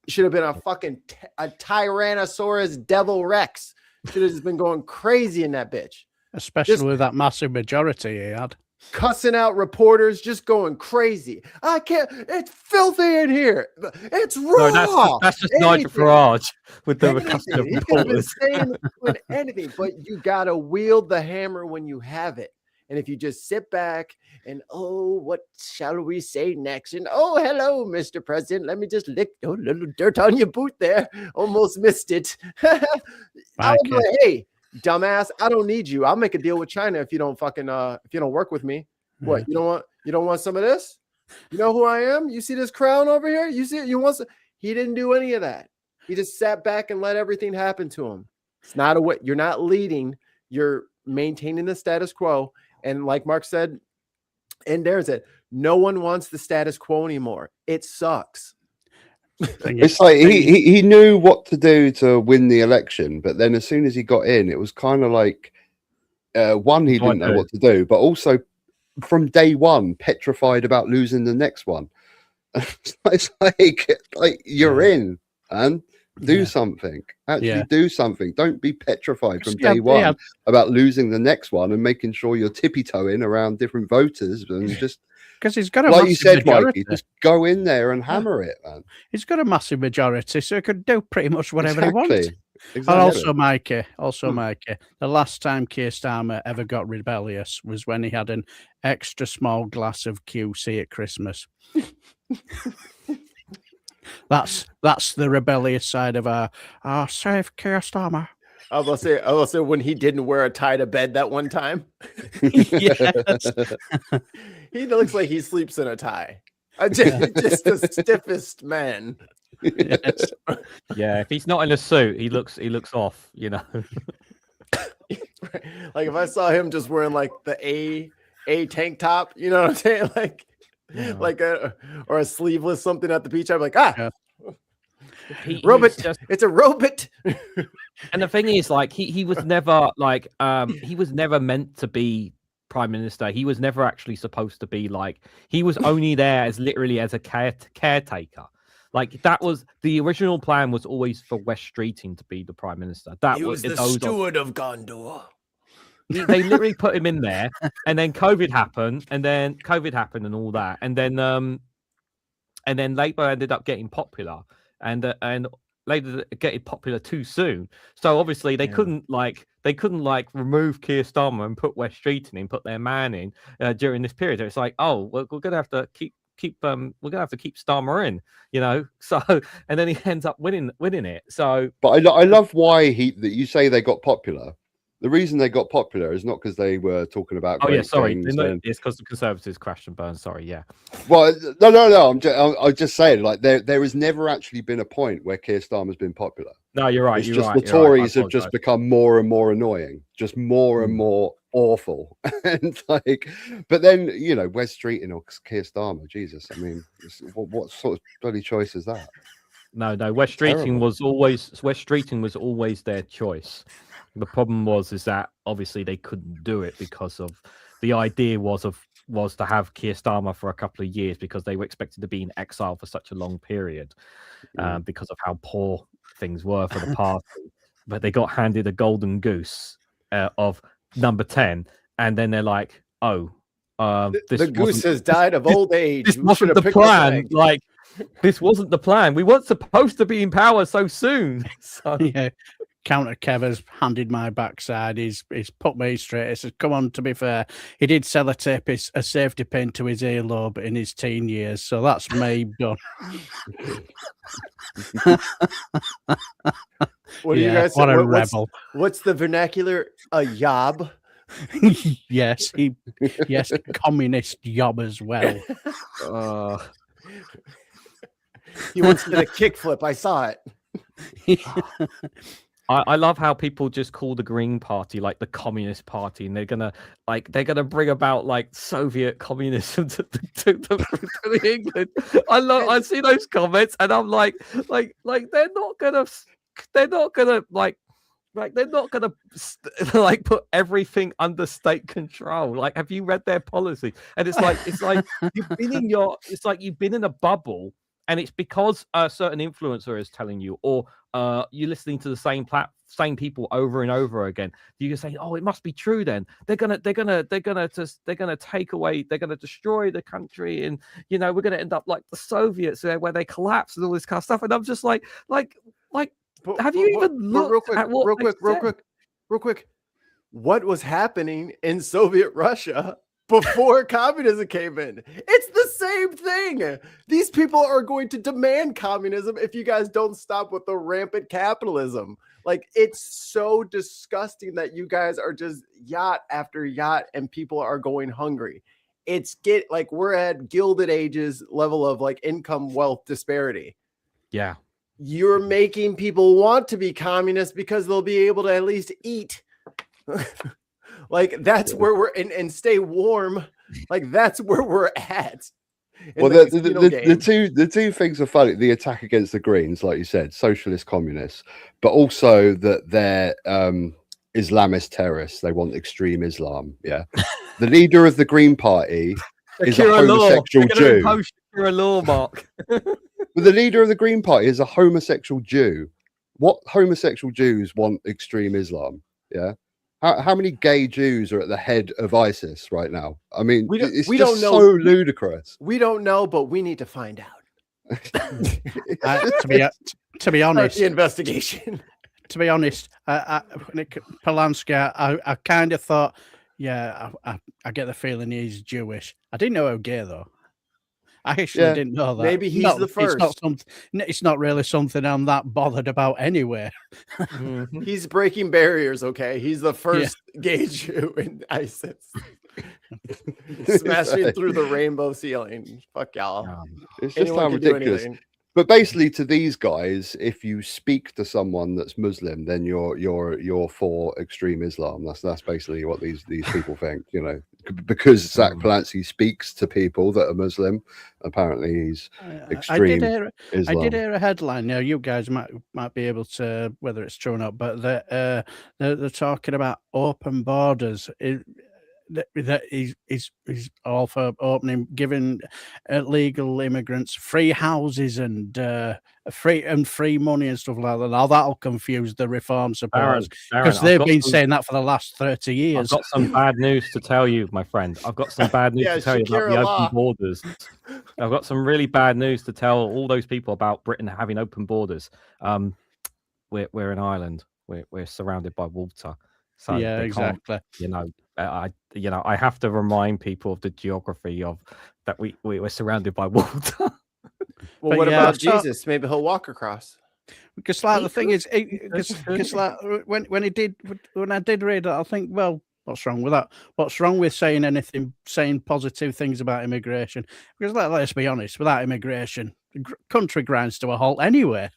Should have been a fucking a Tyrannosaurus Devil Rex. Should have just been going crazy in that bitch. Especially with that massive majority he had. Cussing out reporters, just going crazy. I can't. It's filthy in here. It's raw. No, that's just Nigel Farage with the cussing of He could have been reporters. saying with anything, but you gotta wield the hammer when you have it. And if you just sit back and what shall we say next? And hello, Mr. President. Let me just lick a little dirt on your boot there. Almost missed it. I'll be like, hey, dumbass, I don't need you. I'll make a deal with China if you don't fucking if you don't work with me. What, you don't want some of this? You know who I am? You see this crown over here? You see it? You want some? He didn't do any of that. He just sat back and let everything happen to him. It's not a way. You're not leading, you're maintaining the status quo. And like Mark said, and Darren said, no one wants the status quo anymore. It sucks. It's like he knew what to do to win the election, but then as soon as he got in, it was kind of like one, he didn't know what to do, but also from day one, petrified about losing the next one. It's like you're in, and do something. Actually do something. Don't be petrified from day one about losing the next one and making sure you're tippy-toeing around different voters and just because he's got a like you said, majority. Mikey, just go in there and hammer it, man. He's got a massive majority, so he could do pretty much whatever he wants. Exactly. And also, Mikey, the last time Keir Starmer ever got rebellious was when he had an extra small glass of QC at Christmas. That's the rebellious side of our save Keir Starmer. I will say when he didn't wear a tie to bed that one time. Yes. He looks like he sleeps in a tie. Just the stiffest man. Yes. Yeah, if he's not in a suit, he looks off. You know. Like if I saw him just wearing like the a tank top, you know what I'm saying? Like Yeah. like or a sleeveless something at the beach. I'm like, ah, Yeah. robot. Just, It's a robot. and the thing is, like, he was never like he was never meant to be prime minister. He was never actually supposed to be like. He was only there as literally as a caretaker. Like that was the original plan. Was always for West Streeting to be the prime minister. That He was the steward of Gondor. They literally put him in there, and then COVID happened, and all that, and then Labour ended up getting popular, and Labour getting popular too soon. So obviously they couldn't remove Keir Starmer and put West Streeting in, put their man in during this period. It's like, oh, we're gonna have to keep Starmer in, you know. So and then he ends up winning it. So, but I love why that you say they got popular. The reason they got popular is not because they were talking about. Oh yeah, sorry, things it's because the Conservatives crashed and burned. Sorry, yeah. Well, no. I'm just saying, like there has never actually been a point where Keir Starmer's been popular. No, you're right. It's you're just right, the Tories right. have just become more and more annoying, just more and more awful, and like. But then you know, West Streeting or Keir Starmer, Jesus, I mean, what sort of bloody choice is that? No, West Streeting was always their choice. The problem was that obviously they couldn't do it because of the idea was to have Keir Starmer for a couple of years because they were expected to be in exile for such a long period because of how poor things were for the party. But they got handed a golden goose of number 10, and then they're like, "Oh, the goose has died of old age. This wasn't the plan. Like, this wasn't the plan. We weren't supposed to be in power so soon." So, yeah. Counter Kev has handed my backside. He's put me straight. He says, "Come on, to be fair, he did sell a safety pin to his earlobe in his teen years, so that's me done." What do you guys say? What a rebel! What's the vernacular? A yob? Yes, communist yob as well. He once did a kickflip. I saw it. I love how people just call the Green Party like the Communist Party, and they're gonna bring about like Soviet communism to England. I see those comments, and I'm like they're not gonna put everything under state control. Like, have you read their policy? And it's like you've been in a bubble. And it's because a certain influencer is telling you, or you're listening to the same people over and over again. You can say, "Oh, it must be true." Then they're gonna take away, they're gonna destroy the country, and you know we're gonna end up like the Soviets, where they collapse and all this kind of stuff. And I'm just like, have you even looked at what? Real quick. What was happening in Soviet Russia before communism came in? It's the same thing. These people are going to demand communism if you guys don't stop with the rampant capitalism. Like, it's so disgusting that you guys are just yacht after yacht and people are going hungry. We're at Gilded Ages level of like income wealth disparity. Yeah. You're making people want to be communist because they'll be able to at least eat. Like, that's where we're and stay warm. Like, that's where we're at. Well, the two things are funny. The attack against the Greens, like you said, socialist communists, but also that they're Islamist terrorists. They want extreme Islam. Yeah. The leader of the Green Party is a homosexual Jew. Shakira Law, Mark. But the leader of the Green Party is a homosexual Jew. What homosexual Jews want extreme Islam? Yeah. How many gay Jews are at the head of ISIS right now? I mean, it's just so ludicrous. We don't know, but we need to find out. To be honest, the investigation. To be honest, Polanski, I kind of thought, yeah, I get the feeling he's Jewish. I didn't know he was gay though. I actually didn't know that. Maybe he's the first. It's not really something I'm that bothered about anyway. He's breaking barriers, okay? He's the first gay Jew in ISIS. Smashing through the rainbow ceiling. Fuck y'all. It's just how Anyone can do ridiculous. anything. But basically, to these guys, if you speak to someone that's Muslim, then you're for extreme Islam. That's basically what these people think. You know, because Zach Polanski speaks to people that are Muslim. Apparently, he's extreme Islam. I did hear a headline. Now, you guys might be able to, whether it's true or not, but they're talking about open borders. That he's all for giving illegal immigrants free houses and free money and stuff like that. Now that'll confuse the reform supporters because they've been saying that for the last 30 years. I've got some bad news to tell you, my friend. I've got some bad news to tell you about the open borders. I've got some really bad news to tell all those people about Britain having open borders. We're an island. We're surrounded by water. So yeah, exactly. I have to remind people of the geography of that we were surrounded by water. Well, what about Jesus? Maybe he'll walk across. Because like the thing is, because like when I did read it, I think, well, what's wrong with that? What's wrong with saying positive things about immigration? Because let's be honest, without immigration, the country grinds to a halt anyway.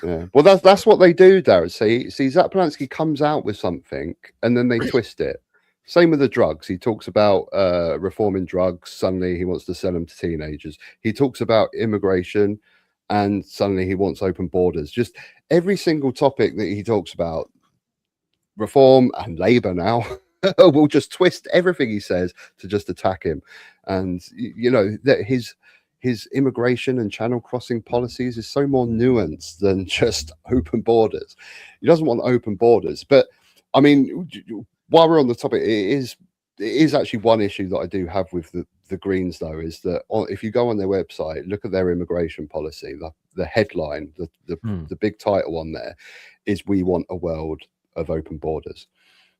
Yeah, well, that's what they do, Darren. See, Zach Polanski comes out with something and then they twist it. Same with the drugs. He talks about reforming drugs. Suddenly he wants to sell them to teenagers. He talks about immigration and suddenly he wants open borders. Just every single topic that he talks about, reform and Labour now, will just twist everything he says to just attack him. And, you know, that his immigration and channel crossing policies is so more nuanced than just open borders. He doesn't want open borders. But, I mean, while we're on the topic, it is actually one issue that I do have with the Greens, though, is that if you go on their website, look at their immigration policy, the headline, the big title on there is "We want a world of open borders."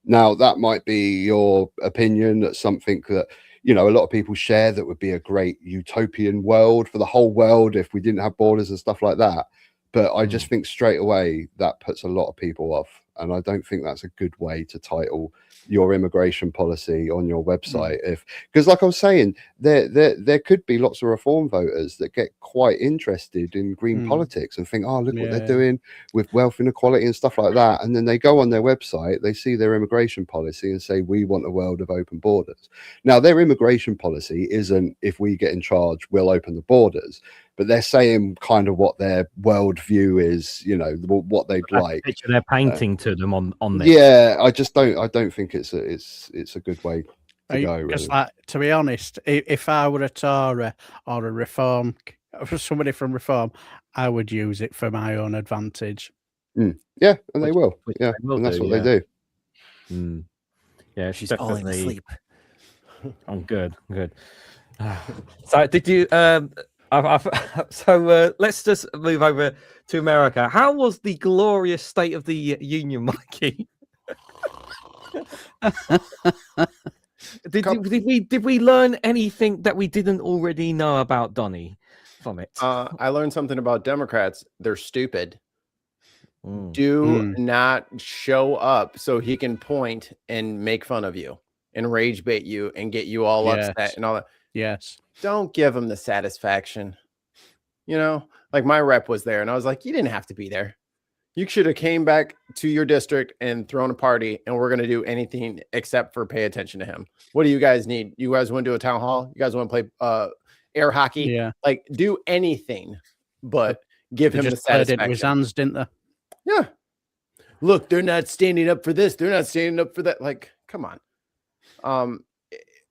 Now, that might be your opinion. That's something that, you know, a lot of people share, that would be a great utopian world for the whole world if we didn't have borders and stuff like that. But I just think straight away that puts a lot of people off. And I don't think that's a good way to title your immigration policy on your website. Because like I was saying, there could be lots of reform voters that get quite interested in green politics and think, oh, look what they're doing with wealth inequality and stuff like that. And then they go on their website, they see their immigration policy and say, we want a world of open borders. Now, their immigration policy isn't, if we get in charge, we'll open the borders. But they're saying kind of what their worldview is, you know, what they'd like. Picture they're painting to them on this. Yeah, I don't think it's a good way to go. Because, really. like, to be honest, if I were a Tory or a Reform, somebody from Reform, I would use it for my own advantage. Yeah, and they will. Yeah, and that's what they do. Yeah, she's falling asleep. I'm good. So, did you? So let's just move over to America. How was the glorious State of the Union, Mikey? Did we learn anything that we didn't already know about Donnie from it? I learned something about Democrats. They're stupid. Do not show up so he can point and make fun of you and rage bait you and get you all upset and all that. Yes. Don't give them the satisfaction. You know, like my rep was there and I was like, you didn't have to be there. You should have came back to your district and thrown a party, and we're going to do anything except for pay attention to him. What do you guys need? You guys want to do a town hall? You guys want to play air hockey? Yeah. Like, do anything but give him the satisfaction. With his hands, didn't they? Yeah. Look, they're not standing up for this. They're not standing up for that. Like, come on.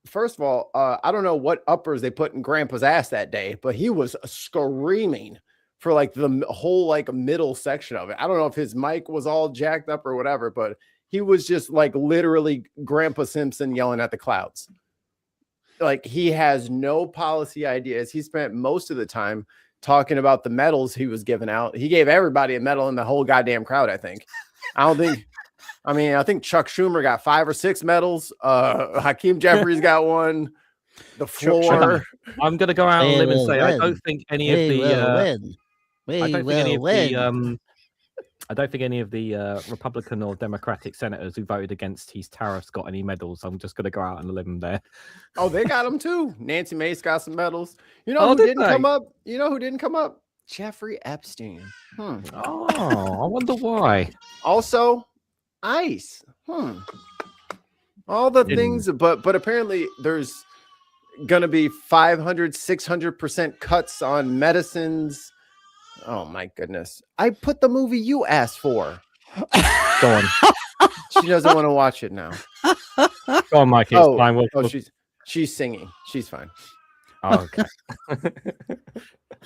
First of all, I don't know what uppers they put in Grandpa's ass that day, but he was screaming for like the whole like middle section of it. I don't know if his mic was all jacked up or whatever, but he was just like literally Grandpa Simpson yelling at the clouds. Like, he has no policy ideas. He spent most of the time talking about the medals he was giving out. He gave everybody a medal in the whole goddamn crowd, I think. I think Chuck Schumer got 5 or 6 medals. Hakeem Jeffries got one. The floor. I'm going to go out on a limb and say I don't think any of the I don't think any of the Republican or Democratic senators who voted against his tariffs got any medals. I'm just going to go out and live them there. Oh, they got them too. Nancy Mace got some medals. You know Oh, who did didn't they? come up? You know who didn't come up? Jeffrey Epstein. Oh, I wonder why. Also, ICE. All the things, but apparently there's gonna be 500-600% cuts on medicines. Oh my goodness. I put the movie you asked for. Go on. She doesn't want to watch it now. Go on, Mikey. It's fine. She's singing. She's fine. Oh, okay.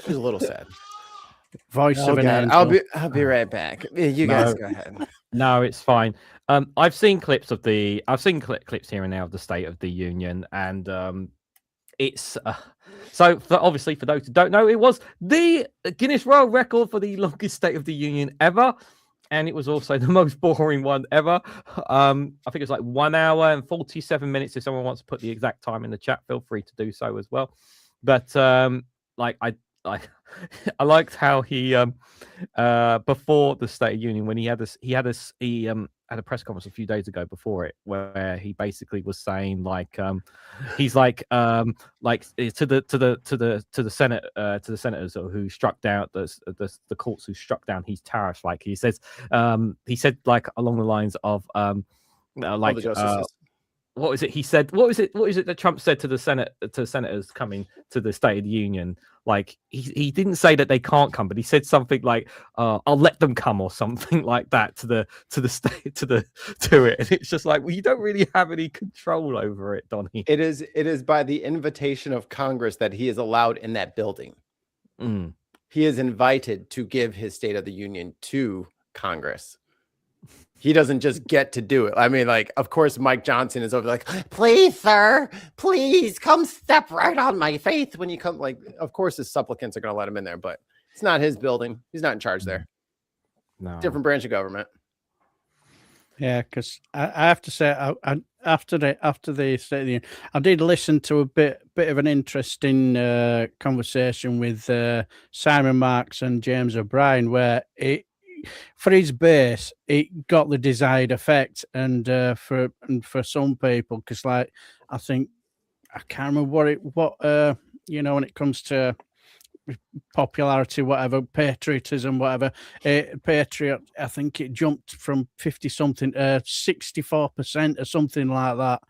She's a little sad. Voice of an angel. I'll be right back. You guys go ahead. No, it's fine. I've seen clips of clips here and now of the State of the Union, and it's obviously for those who don't know, it was the Guinness World Record for the longest State of the Union ever, and it was also the most boring one ever. I think it's like 1 hour and 47 minutes. If someone wants to put the exact time in the chat, feel free to do so as well. But like I liked how he before the State of Union, when he had a press conference a few days ago before it, where he basically was saying he's like to the Senate to the senators who struck down the courts who struck down his tariffs, like he said like along the lines of what was it he said? What is it that Trump said to the senators coming to the State of the Union? Like he didn't say that they can't come, but he said something like, "I'll let them come" or something like that to it. And it's just like, well, you don't really have any control over it, Donnie. It is by the invitation of Congress that he is allowed in that building. He is invited to give his State of the Union to Congress. He doesn't just get to do it. I mean, like, of course, Mike Johnson is over like, please, sir, please come step right on my face when you come. Like, of course, his supplicants are going to let him in there, but it's not his building. He's not in charge there. No. Different branch of government. Yeah, because I have to say, after the State of the Union, I did listen to a bit of an interesting conversation with Simon Marks and James O'Brien, where for his base, it got the desired effect, and for some people, because like I think I can't remember what when it comes to popularity, whatever, patriotism, whatever, patriot, I think it jumped from 50 something 64% or something like that,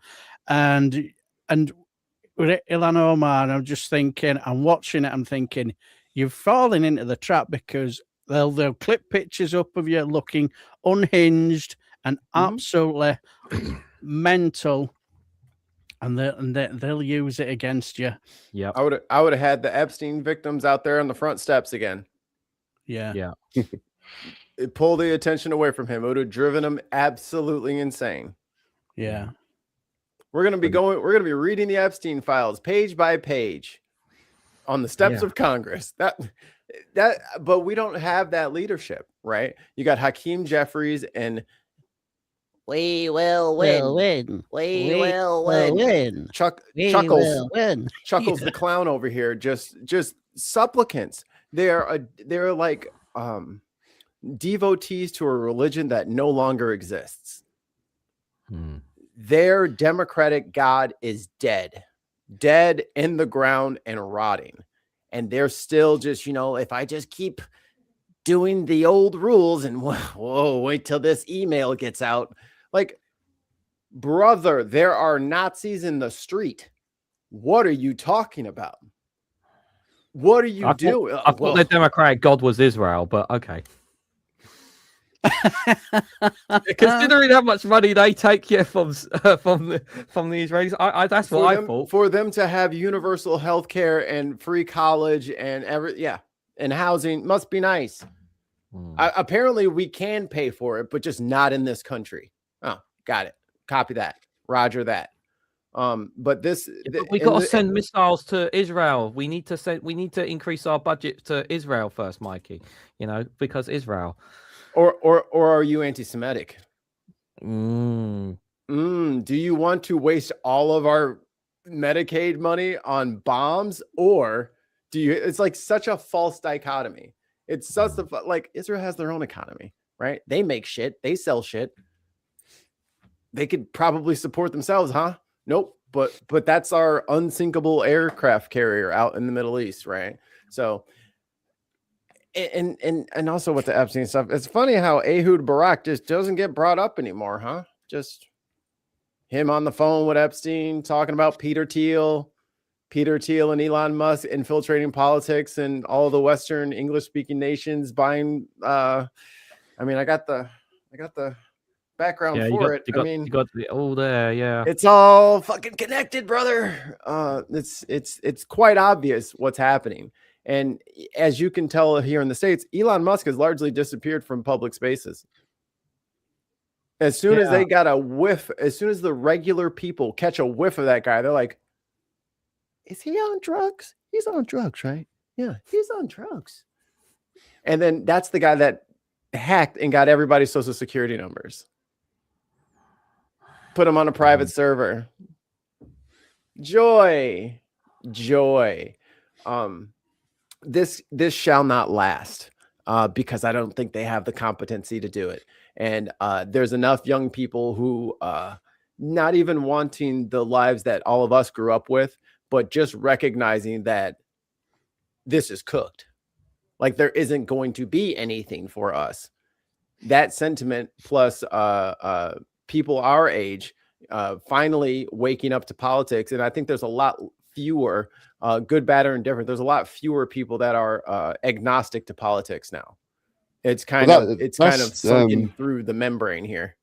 and with Ilhan Omar, I'm just thinking, I'm watching it, I'm thinking, you've fallen into the trap, because they'll clip pictures up of you looking unhinged and absolutely mental, and they'll use it against you. Yeah, I would have had the Epstein victims out there on the front steps again. Yeah. It pulled the attention away from him. It would have driven him absolutely insane. Yeah. We're gonna be reading the Epstein files page by page on the steps of Congress. But we don't have that leadership, right? You got Hakeem Jeffries and we will win. We will win. Chuckles the clown over here. Just supplicants. They're like devotees to a religion that no longer exists. Their democratic God is dead in the ground and rotting. And they're still just, if I just keep doing the old rules and wait till this email gets out. Like, brother, there are Nazis in the street. What are you talking about? What are you doing? I thought the Democratic God was Israel, but okay. Considering how much money they take from the Israelis, that's what I thought. For them to have universal health care and free college and and housing must be nice. Apparently, we can pay for it, but just not in this country. Oh, got it. Copy that. Roger that. But we got to send missiles to Israel. We need to increase our budget to Israel first, Mikey. Because Israel. Or are you anti-Semitic? Do you want to waste all of our Medicaid money on bombs, or do you? It's like such a false dichotomy. It's such like Israel has their own economy. right? They make shit. They sell shit. They could probably support themselves, huh? Nope. But that's our unsinkable aircraft carrier out in the Middle East, right? So, and also with the Epstein stuff, it's funny how Ehud Barak just doesn't get brought up anymore, huh? Just him on the phone with Epstein talking about Peter Thiel and Elon Musk infiltrating politics and all the Western English speaking nations buying. I mean, I got the background for it. You got all there. Yeah, it's all fucking connected, brother. It's quite obvious what's happening. And as you can tell here in the States, Elon Musk has largely disappeared from public spaces. As soon as they got a whiff, as soon as the regular people catch a whiff of that guy, they're like, is he on drugs? He's on drugs, right? Yeah, he's on drugs. And then that's the guy that hacked and got everybody's social security numbers. Put them on a private server. Joy. This shall not last because I don't think they have the competency to do it. And there's enough young people who not even wanting the lives that all of us grew up with, but just recognizing that this is cooked. Like there isn't going to be anything for us. That sentiment plus people our age finally waking up to politics. And I think there's a lot fewer good, bad, or indifferent. There's a lot fewer people that are agnostic to politics now. It's kind of sunken through the membrane here.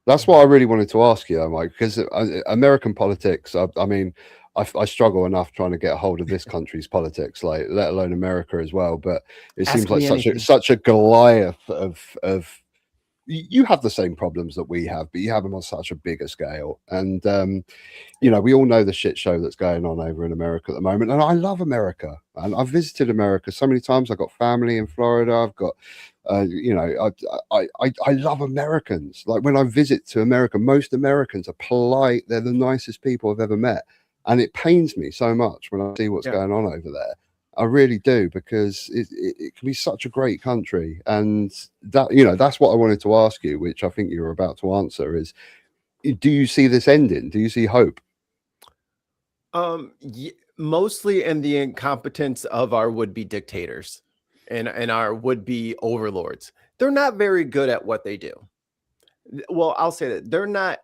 That's what I really wanted to ask you, Mike, because American politics, I mean, I struggle enough trying to get a hold of this country's politics, like let alone America as well. But it seems like such a Goliath of you have the same problems that we have, but you have them on such a bigger scale. And you know, we all know the shit show that's going on over in America at the moment. And I love America, and I've visited America so many times. I've got family in Florida. I've got you know, I love Americans. Like when I visit to America, most Americans are polite. They're the nicest people I've ever met. And it pains me so much when I see what's going on over there. I really do, because it can be such a great country. And that, you know, that's what I wanted to ask you, which I think you were about to answer, is do you see this ending? Do you see hope? Mostly in the incompetence of our would-be dictators and our would-be overlords. They're not very good at what they do. Well, I'll say that they're not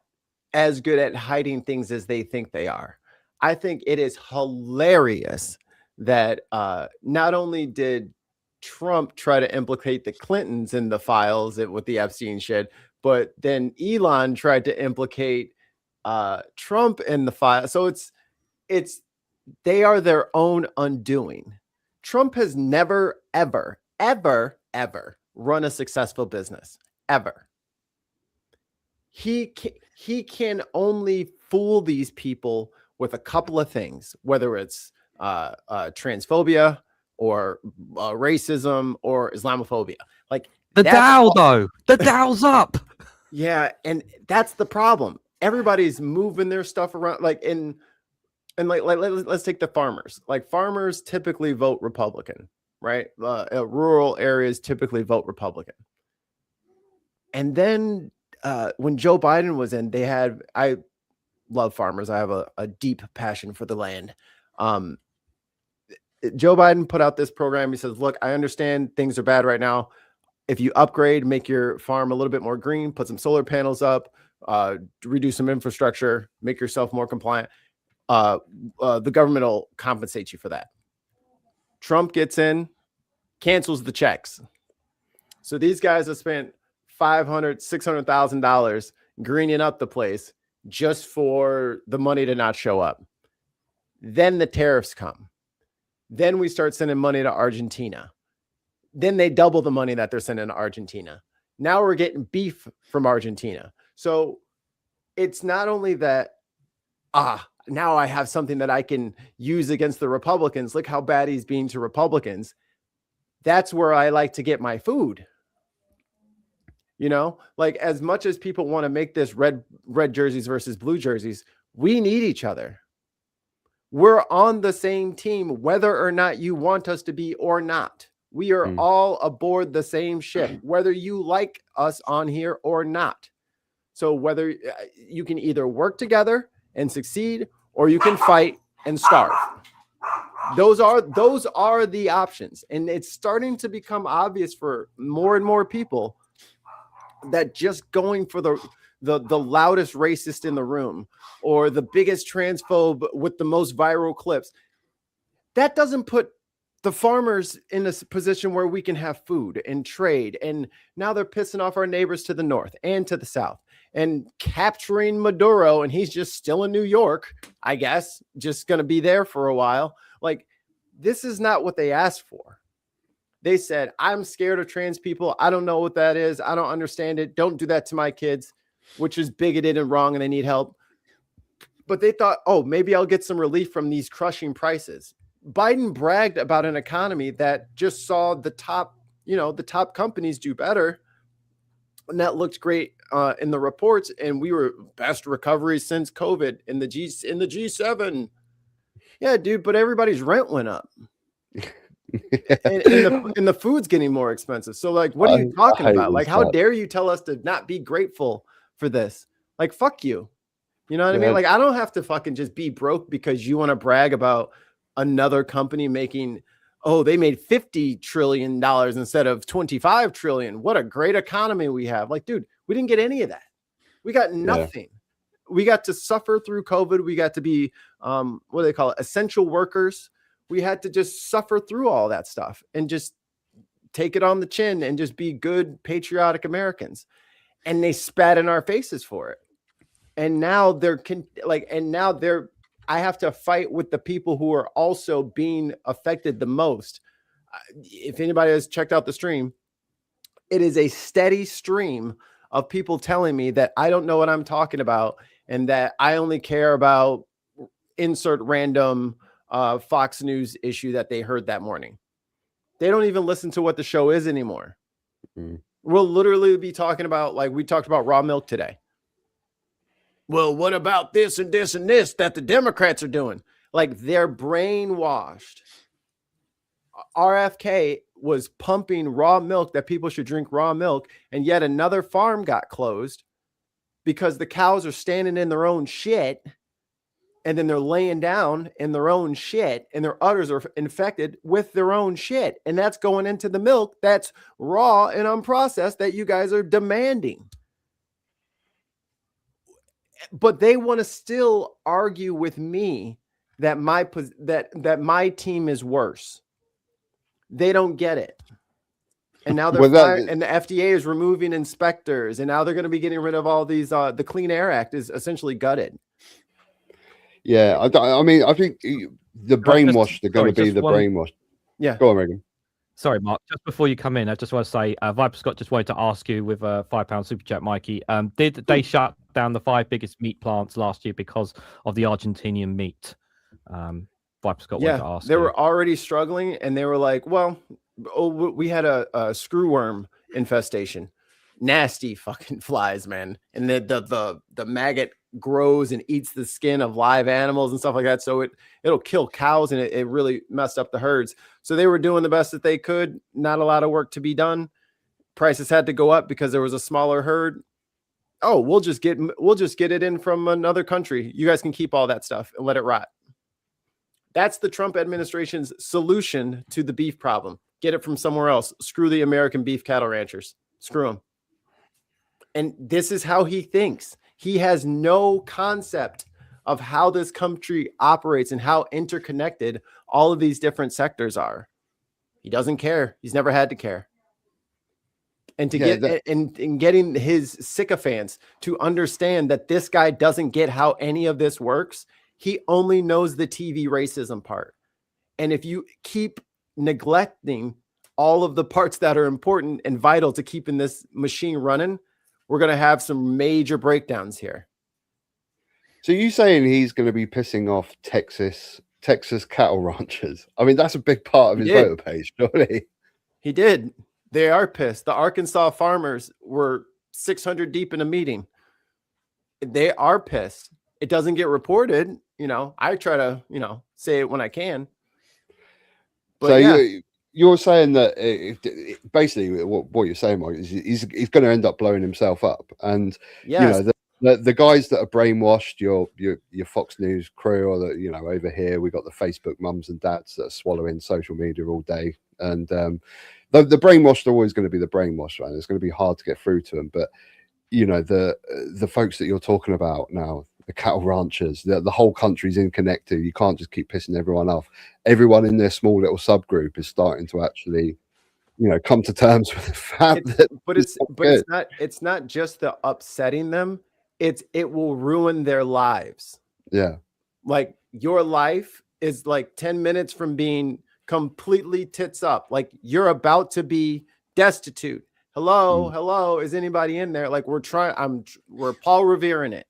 as good at hiding things as they think they are. I think it is hilarious that not only did Trump try to implicate the Clintons in the files with the Epstein shit, but then Elon tried to implicate Trump in the file. So they are their own undoing. Trump has never, ever, ever, ever run a successful business, ever. He can only fool these people with a couple of things, whether it's transphobia or racism or Islamophobia. Like the Dow, though. The Dow's up. Yeah, and that's the problem. Everybody's moving their stuff around. Like let's take the farmers. Like farmers typically vote Republican, right? Rural areas typically vote Republican. And then when Joe Biden was in, I love farmers. I have a deep passion for the land. Joe Biden put out this program. He says, look, I understand things are bad right now. If you upgrade, make your farm a little bit more green, put some solar panels up, reduce some infrastructure, make yourself more compliant, the government will compensate you for that. Trump gets in, cancels the checks. So these guys have spent $500,000, $600,000 greening up the place just for the money to not show up. Then the tariffs come. Then we start sending money to Argentina. Then they double the money that they're sending to Argentina. Now we're getting beef from Argentina. So it's not only that, now I have something that I can use against the Republicans. Look how bad he's being to Republicans. That's where I like to get my food. You know, like as much as people want to make this red jerseys versus blue jerseys, we need each other. We're on the same team, whether or not you want us to be or not. We are all aboard the same ship, whether you like us on here or not. So whether you can either work together and succeed, or you can fight and starve. Those are the options. And it's starting to become obvious for more and more people that just going for the loudest racist in the room or the biggest transphobe with the most viral clips, that doesn't put the farmers in a position where we can have food and trade. And now they're pissing off our neighbors to the north and to the south and capturing Maduro. And he's just still in New York, I guess, just going to be there for a while. Like, this is not what they asked for. They said, I'm scared of trans people. I don't know what that is. I don't understand it. Don't do that to my kids, which is bigoted and wrong, and they need help. But they thought, oh, maybe I'll get some relief from these crushing prices. Biden bragged about an economy that just saw the top companies do better. And that looked great in the reports. And we were best recovery since COVID in the G7. Yeah, dude, but everybody's rent went up. and the food's getting more expensive. So like, what are you talking about? Like, how dare you tell us to not be grateful for this? Like, fuck you. You know what I mean? Like, I don't have to fucking just be broke because you want to brag about another company making, they made $50 trillion instead of 25 trillion. What a great economy we have. Like, dude, we didn't get any of that. We got nothing. We got to suffer through COVID. We got to be, what do they call it? Essential workers. We had to just suffer through all that stuff and just take it on the chin and just be good, patriotic Americans. And they spat in our faces for it. And now I have to fight with the people who are also being affected the most. If anybody has checked out the stream, it is a steady stream of people telling me that I don't know what I'm talking about and that I only care about insert random Fox News issue that they heard that morning. They don't even listen to what the show is anymore. We'll literally be talking about, like we talked about raw milk today. Well, what about this and this and this that the Democrats are doing? Like, they're brainwashed. RFK was pumping raw milk that people should drink raw milk, and yet another farm got closed because the cows are standing in their own shit, and then they're laying down in their own shit, and their udders are infected with their own shit, and that's going into the milk that's raw and unprocessed that you guys are demanding. But they want to still argue with me that my team is worse. They don't get it. And now they're and the FDA is removing inspectors, and now they're going to be getting rid of all these. The Clean Air Act is essentially gutted. Yeah, I mean, I think the brainwashed are going to be the brainwashed. Yeah, go on, Reagan. Sorry, Mark. Just before you come in, I just want to say, Viper Scott just wanted to ask you with a £5 super chat, Mikey. Did they shut down the 5 biggest meat plants last year because of the Argentinian meat? Viper Scott wanted to ask. They were already struggling, and they were like, "Well, we had a screwworm infestation, nasty fucking flies, man, and the maggot grows and eats the skin of live animals and stuff like that. So it'll kill cows, and it really messed up the herds. So they were doing the best that they could. Not a lot of work to be done. Prices had to go up because there was a smaller herd. Oh, we'll just get it in from another country. You guys can keep all that stuff and let it rot. That's the Trump administration's solution to the beef problem. Get it from somewhere else. Screw the American beef cattle ranchers. Screw them. And this is how he thinks. He has no concept of how this country operates and how interconnected all of these different sectors are. He doesn't care. He's never had to care. And getting his sycophants to understand that this guy doesn't get how any of this works. He only knows the TV racism part. And if you keep neglecting all of the parts that are important and vital to keeping this machine running, we're going to have some major breakdowns here. So you saying he's going to be pissing off Texas cattle ranchers? I mean, that's a big part of his voter page, surely. He did. They are pissed. The Arkansas farmers were 600 deep in a meeting. They are pissed. It doesn't get reported. I try to, say it when I can. But so you're saying that basically what you're saying, Mike, is he's going to end up blowing himself up, and Yes. you know the guys that are brainwashed, your Fox News crew, or the over here we got the Facebook mums and dads that are swallowing social media all day, and the brainwashed are always going to be the brainwashed, right? It's going to be hard to get through to them, but the folks that you're talking about now, the cattle ranchers, the whole country's interconnected. You can't just keep pissing everyone off. Everyone in their small little subgroup is starting to actually, come to terms with the fact it's not just the upsetting them. It will ruin their lives. Yeah. Like your life is like 10 minutes from being completely tits up. Like you're about to be destitute. Hello, is anybody in there? Like we're Paul Revere in it.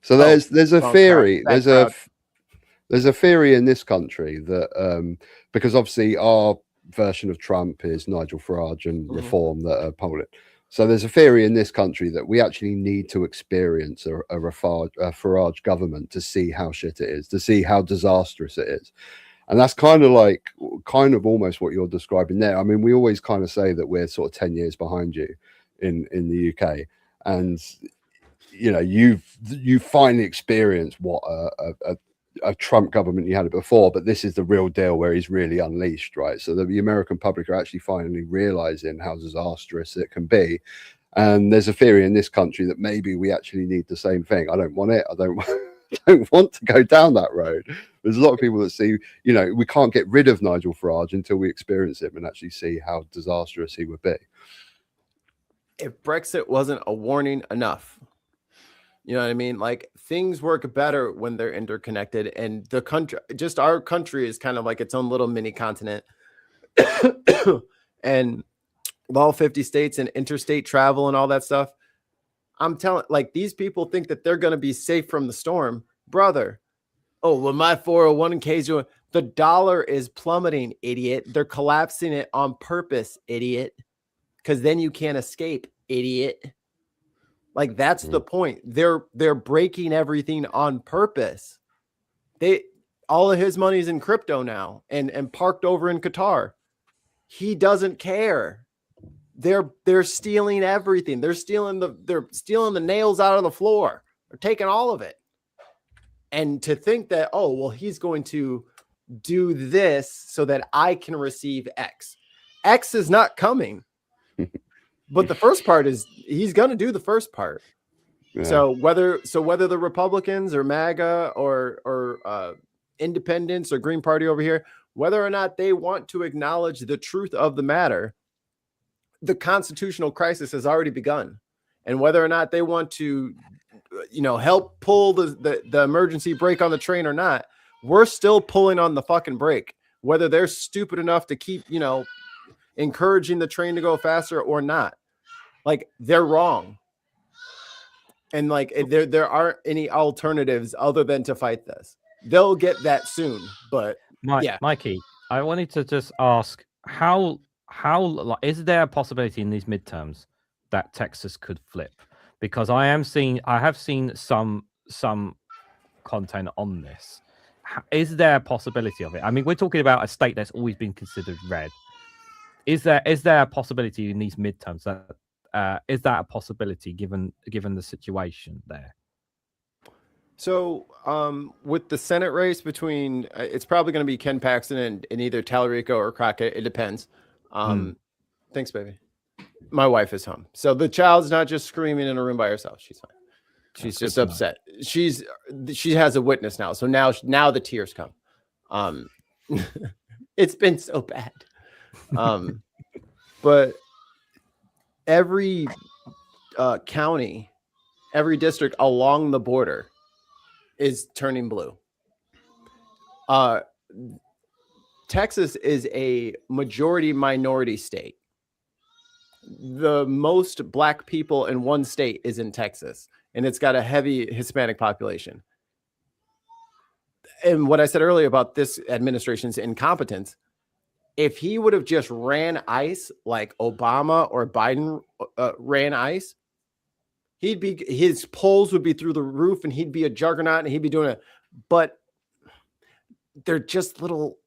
So there's a theory. There's a theory in this country that because obviously our version of Trump is Nigel Farage and Reform that are polling. So there's a theory in this country that we actually need to experience a Farage government to see how shit it is, to see how disastrous it is. And that's kind of almost what you're describing there. I mean, we always kind of say that we're sort of 10 years behind you in the UK, and you finally experienced what a Trump government you had it before, but this is the real deal where he's really unleashed, right? So the American public are actually finally realizing how disastrous it can be. And there's a theory in this country that maybe we actually need the same thing. I don't want it. I don't want to go down that road. There's a lot of people that see, we can't get rid of Nigel Farage until we experience him and actually see how disastrous he would be. If Brexit wasn't a warning enough, you know what I mean? Like things work better when they're interconnected, and the country, just our country, is kind of like its own little mini continent. And all 50 states and interstate travel and all that stuff. I'm telling, like, these people think that they're going to be safe from the storm, brother. Oh, well, my 401k's doing, the dollar is plummeting, idiot. They're collapsing it on purpose, idiot. Because then you can't escape, idiot. Like that's the point. They're breaking everything on purpose. All of his money's in crypto now and parked over in Qatar. He doesn't care. They're stealing everything. They're stealing the nails out of the floor. They're taking all of it. And to think that, oh, well, he's going to do this so that I can receive X. X is not coming. But the first part is he's going to do the first part. Yeah. So whether the Republicans or MAGA or independents or Green Party over here, whether or not they want to acknowledge the truth of the matter, the constitutional crisis has already begun. And whether or not they want to, help pull the emergency brake on the train or not, we're still pulling on the fucking brake, whether they're stupid enough to keep, encouraging the train to go faster or not. Like they're wrong. And like there aren't any alternatives other than to fight this. They'll get that soon, but yeah. Mikey, I wanted to just ask how is there a possibility in these midterms that Texas could flip? Because I have seen some content on this. Is there a possibility of it? I mean, we're talking about a state that's always been considered red. Is there a possibility in these midterms that is that a possibility given the situation there? So with the Senate race between it's probably going to be Ken Paxton and either Tallarico or Crockett. It depends. Thanks, baby. My wife is home, so the child's not just screaming in a room by herself. She's fine. She's just upset. She has a witness now, so now the tears come. It's been so bad. But every county, every district along the border is turning blue. Texas is a majority minority state. The most black people in one state is in Texas, and it's got a heavy Hispanic population. And what I said earlier about this administration's incompetence, if he would have just ran ICE like Obama or Biden ran ICE, his polls would be through the roof and he'd be a juggernaut and he'd be doing it. But they're just little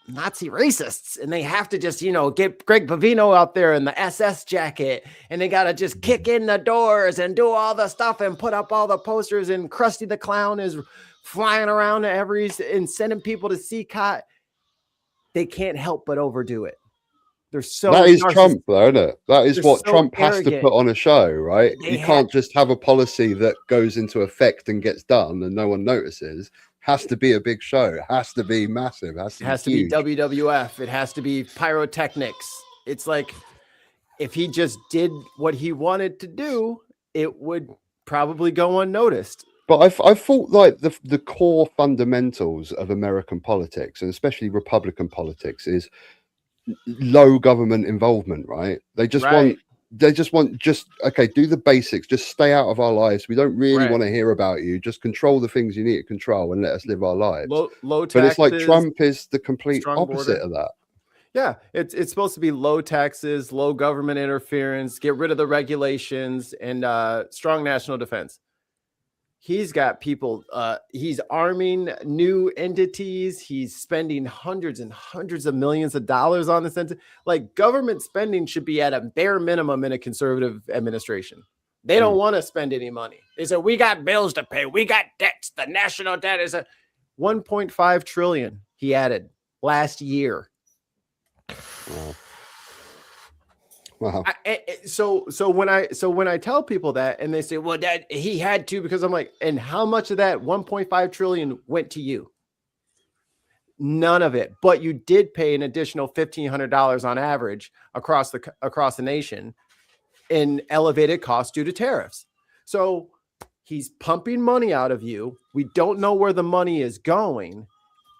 Nazi racists, and they have to just, get Greg Bavino out there in the SS jacket, and they got to just kick in the doors and do all the stuff and put up all the posters, and Krusty the Clown is flying around to and sending people to CCOT. They can't help but overdo it. They're so that is Trump, though, isn't it? That is what Trump has to put on a show, right? You can't just have a policy that goes into effect and gets done and no one notices. Has to be a big show. It has to be massive. It has to be WWF. It has to be pyrotechnics. It's like if he just did what he wanted to do, it would probably go unnoticed. But I thought like the core fundamentals of American politics, and especially Republican politics, is low government involvement, right? They just want okay, do the basics, just stay out of our lives. We don't really want to hear about you. Just control the things you need to control and let us live our lives. Low taxes, but it's like Trump is the complete opposite of that. Yeah, it's supposed to be low taxes, low government interference, get rid of the regulations, and strong national defense. He's got people, he's arming new entities. He's spending hundreds and hundreds of millions of dollars on this. Like government spending should be at a bare minimum in a conservative administration. They don't want to spend any money. They said, we got bills to pay. We got debts. The national debt is a 1.5 trillion he added last year. Wow. So when I tell people that and they say, well, Dad, he had to, because I'm like, and how much of that 1.5 trillion went to you? None of it. But you did pay an additional $1,500 on average across the nation in elevated costs due to tariffs. So he's pumping money out of you. We don't know where the money is going,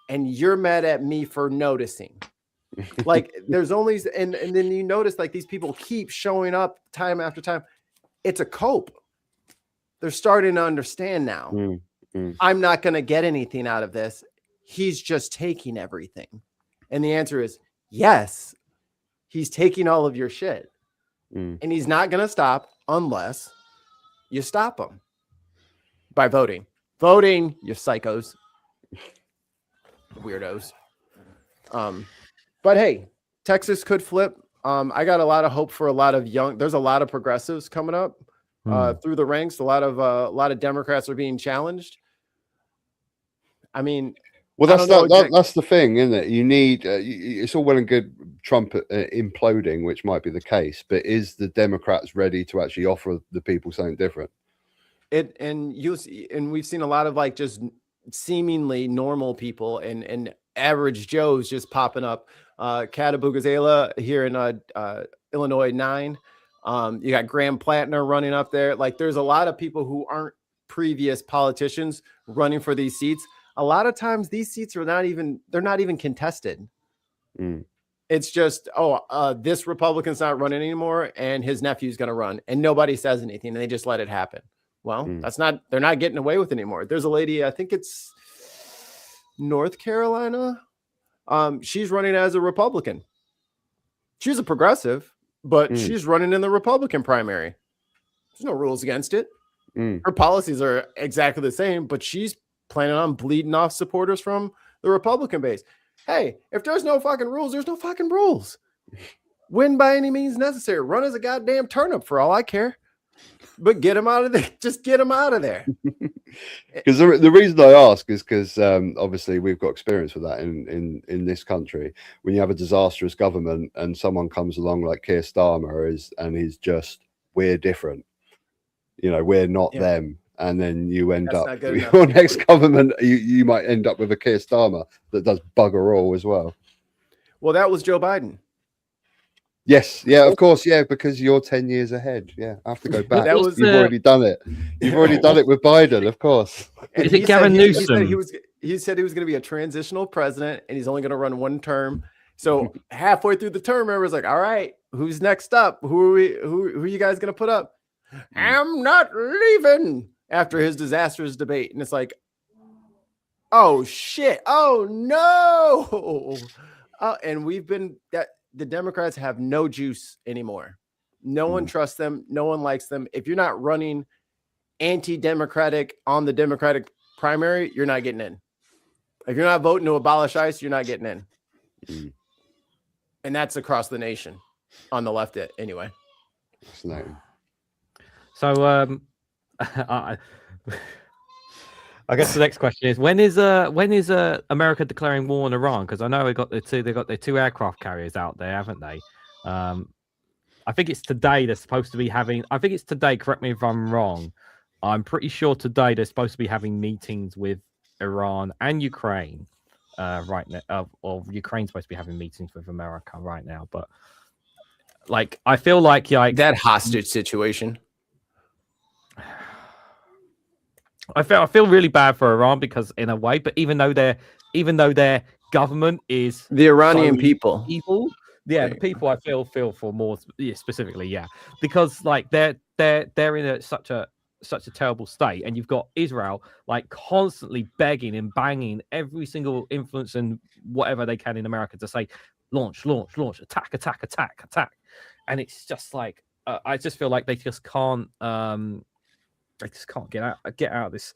and you're mad at me for noticing. Like there's only and then you notice like these people keep showing up time after time. It's a cope. They're starting to understand now. I'm not going to get anything out of this. He's just taking everything. And the answer is yes. He's taking all of your shit. And he's not going to stop unless you stop him by voting. Voting, you psychos. Weirdos. But hey, Texas could flip. I got a lot of hope for a lot of there's a lot of progressives coming up through the ranks. A lot of Democrats are being challenged. I mean, well, that's the thing, isn't it? You need it's all well and good Trump imploding, which might be the case, but is the Democrats ready to actually offer the people something different? And we've seen a lot of like just seemingly normal people and average Joes just popping up. Catabugazela here in Illinois 9. You got Graham Plattner running up there. Like there's a lot of people who aren't previous politicians running for these seats. A lot of times these seats are not even contested. It's just, this Republican's not running anymore and his nephew's going to run, and nobody says anything and they just let it happen. Well, they're not getting away with it anymore. There's a lady, I think it's North Carolina. She's running as a Republican. She's a progressive, but she's running in the Republican primary. There's no rules against it. Her policies are exactly the same, but she's planning on bleeding off supporters from the Republican base. Hey, if there's no fucking rules, there's no fucking rules. Win by any means necessary. Run as a goddamn turnip for all I care. But get him out of there. Just get him out of there. Because the reason I ask is because obviously we've got experience with that in this country. When you have a disastrous government and someone comes along like Keir Starmer he's just, we're different. We're not them. And then you end up your next government, you might end up with a Keir Starmer that does bugger all as well. Well, that was Joe Biden. Yes, yeah, of course, yeah, because you're 10 years ahead. Yeah, I have to go back. You've already done it. You've already done it with Biden, of course. Is it Gavin Newsom? He said he was going to be a transitional president, and he's only going to run one term. So halfway through the term, everyone's like, "All right, who's next up? Who are you guys going to put up?" I'm not leaving after his disastrous debate, and it's like, "Oh shit! Oh no!" And we've been that. The Democrats have no juice anymore. No one trusts them. No one likes them. If you're not running anti-democratic on the Democratic primary, you're not getting in. If you're not voting to abolish ICE, you're not getting in. And that's across the nation on the left anyway. Fascinating. So I guess the next question is when is America declaring war on Iran? Because I know they got their two aircraft carriers out there, haven't they? I think it's today they're supposed to be having. I think it's today. Correct me if I'm wrong. I'm pretty sure today they're supposed to be having meetings with Iran and Ukraine right now. Or Ukraine's supposed to be having meetings with America right now. But like, I feel like that hostage situation. I feel really bad for Iran because in a way, but even though their government is the Iranian so people, evil, yeah, the people I feel for more specifically, yeah, because like they're in such a terrible state, and you've got Israel like constantly begging and banging every single influence and whatever they can in America to say launch, attack, and it's just like I just feel like they just can't. I just can't get out of this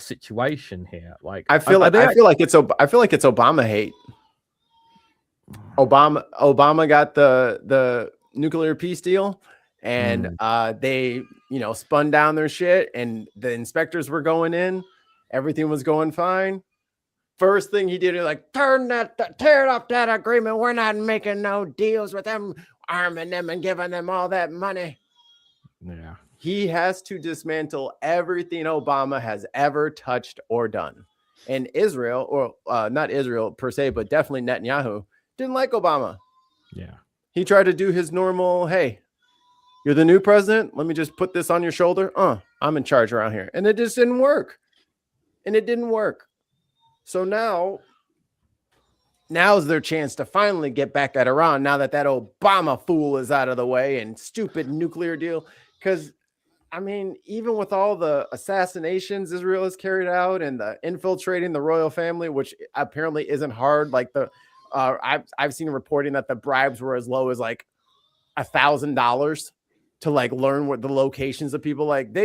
situation here. Like I feel like it's Obama hate. Obama got the nuclear peace deal, and they spun down their shit, and the inspectors were going in, everything was going fine. First thing he did, he like tear up that agreement. We're not making no deals with them, arming them and giving them all that money. Yeah. He has to dismantle everything Obama has ever touched or done. And Israel, or not Israel per se, but definitely Netanyahu, didn't like Obama. Yeah. He tried to do his normal, hey, you're the new president. Let me just put this on your shoulder. I'm in charge around here. And it just didn't work. So now's their chance to finally get back at Iran now that Obama fool is out of the way and stupid nuclear deal. Because I mean, even with all the assassinations Israel has carried out and the infiltrating the royal family, which apparently isn't hard. Like I've seen reporting that the bribes were as low as like $1,000 to like learn what the locations of people. Like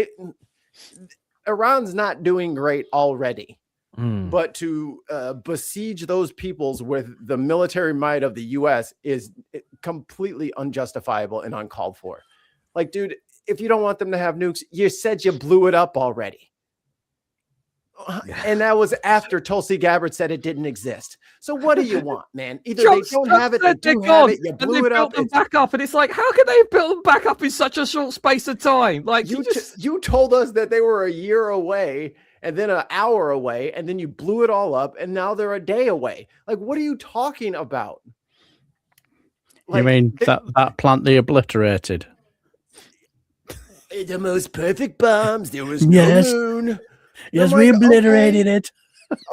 Iran's not doing great already, but to besiege those peoples with the military might of the U.S. is completely unjustifiable and uncalled for. Like, dude. If you don't want them to have nukes, you said you blew it up already. And that was after Tulsi Gabbard said it didn't exist. So what do you want, man? Either they don't have it, they do have it, you blew it up. Them back up, and it's like, how can they build them back up in such a short space of time? Like you told us that they were a year away, and then an hour away, and then you blew it all up, and now they're a day away. Like, what are you talking about? Like, you mean that plant they obliterated? The most perfect bombs. There was no moon. Yes, we obliterated it.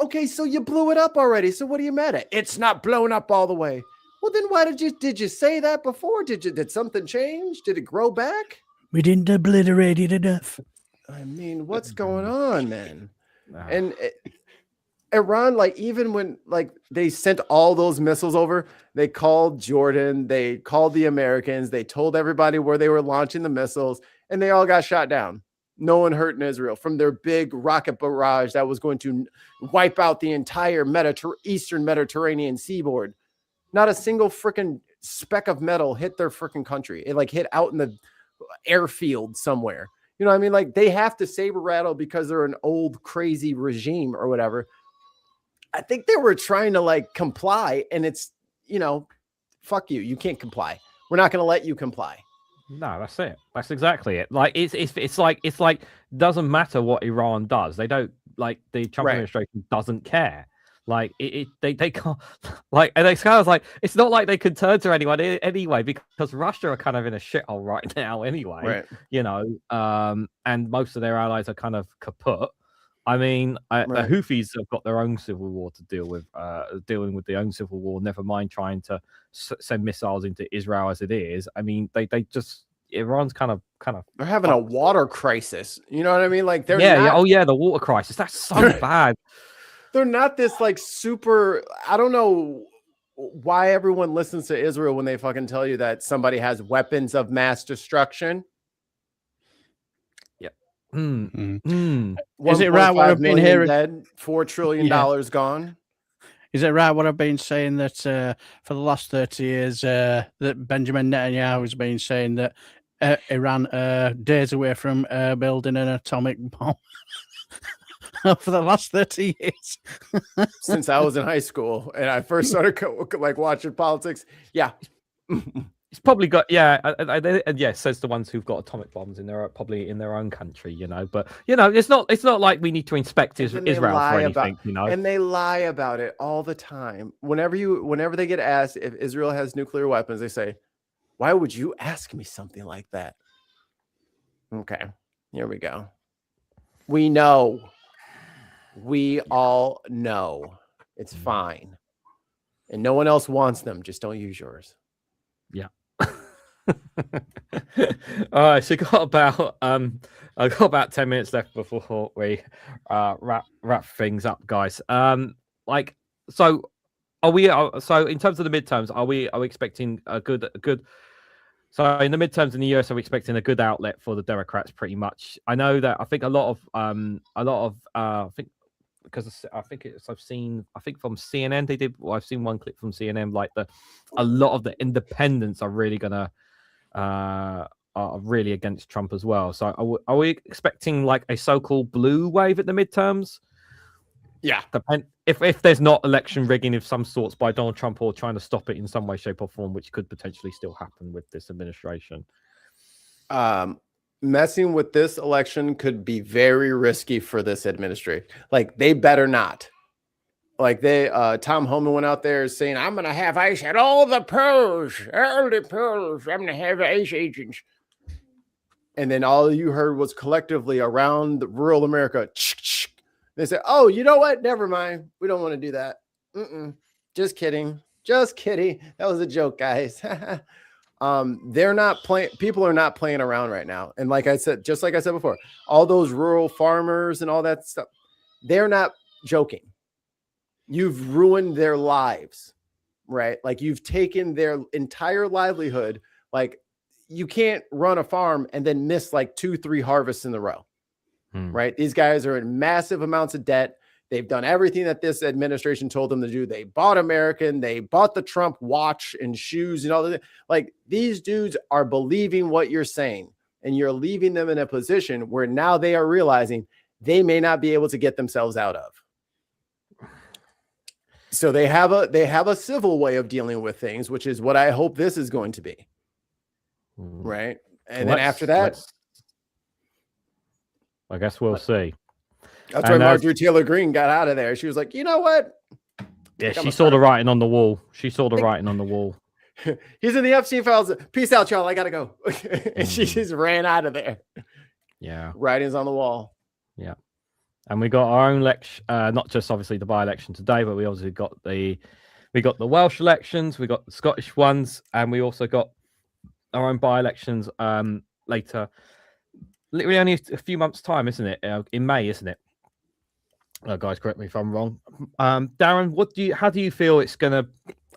Okay, so you blew it up already. So what are you mad at? It's not blown up all the way. Well, then why did you say that before? Did something change? Did it grow back? We didn't obliterate it enough. I mean, what's going on, man? And Iran, like, even when like they sent all those missiles over, they called Jordan, they called the Americans, they told everybody where they were launching the missiles, and they all got shot down. No one hurt in Israel from their big rocket barrage that was going to wipe out the entire Eastern Mediterranean seaboard. Not a single freaking speck of metal hit their freaking country. It like hit out in the airfield somewhere. You know what I mean? Like, they have to saber rattle because they're an old crazy regime or whatever. I think they were trying to like comply, and it's, fuck you. You can't comply. We're not going to let you comply. No, that's it. That's exactly it. Like it's like doesn't matter what Iran does. They don't, like, the Trump administration doesn't care. Like they can't, like, and it's kind of like, it's not like they could turn to anyone anyway, because Russia are kind of in a shithole right now anyway. Right. And most of their allies are kind of kaput. I mean, the Houthis have got their own civil war to deal with, dealing with their own civil war, never mind trying to send missiles into Israel as it is. I mean, they just, Iran's kind of they're having a water crisis. You know what I mean? Like, they're the water crisis. That's so bad. They're not this like super, I don't know why everyone listens to Israel when they fucking tell you that somebody has weapons of mass destruction. Is it right what I've been hearing? Dead, $4 trillion gone. Is it right what I've been saying that for the last 30 years that Benjamin Netanyahu has been saying that Iran days away from building an atomic bomb for the last 30 years? Since I was in high school and I first started like watching politics. Yeah. It's probably got it says the ones who've got atomic bombs probably in their own country, but it's not like we need to inspect Israel for anything, and they lie about it all the time. Whenever they get asked if Israel has nuclear weapons, they say, why would you ask me something like that? Okay, here we go. We all know it's fine, and no one else wants them. Just don't use yours. Yeah. All right, so I've got about 10 minutes left before we wrap things up, guys. So are we? So in terms of the midterms, are we expecting a good? So in the midterms in the US, are we expecting a good outlet for the Democrats? Pretty much. I know that I think a lot of because I think I've seen from CNN they did. Well, I've seen one clip from CNN like a lot of the independents are really gonna are really against Trump as well. So are we expecting like a so-called blue wave at the midterms? Yeah. If there's not election rigging of some sorts by Donald Trump or trying to stop it in some way, shape, or form, which could potentially still happen with this administration. Messing with this election could be very risky for this administration. Like they better not. Like Tom Homan went out there saying, I'm going to have ICE at all the polls. I'm going to have ICE agents. And then all you heard was collectively around rural America. They said, oh, you know what? Never mind. We don't want to do that. Just kidding. Just kidding. That was a joke, guys. They're not playing. People are not playing around right now. And like I said before, all those rural farmers and all that stuff, they're not joking. You've ruined their lives, right? Like you've taken their entire livelihood. Like you can't run a farm and then miss like 2-3 harvests in a row, right? These guys are in massive amounts of debt. They've done everything that this administration told them to do. They bought American. They bought the Trump watch and shoes and all that. Like these dudes are believing what you're saying, and you're leaving them in a position where now they are realizing they may not be able to get themselves out of. So they have a civil way of dealing with things, which is what I hope this is going to be. Right. And then after that, I guess we'll see. That's why Marjorie Taylor Greene got out of there. She was like, you know what? Yeah, she saw the writing on the wall. He's in the Epstein files. Peace out, y'all. I got to go. And she just ran out of there. Yeah. Writings on the wall. Yeah. And we got our own election, not just obviously the by-election today, but we obviously got the Welsh elections, we got the Scottish ones, and we also got our own by-elections later. Literally only a few months' time, isn't it? In May, isn't it? Guys, correct me if I'm wrong. Darren, how do you feel it's gonna?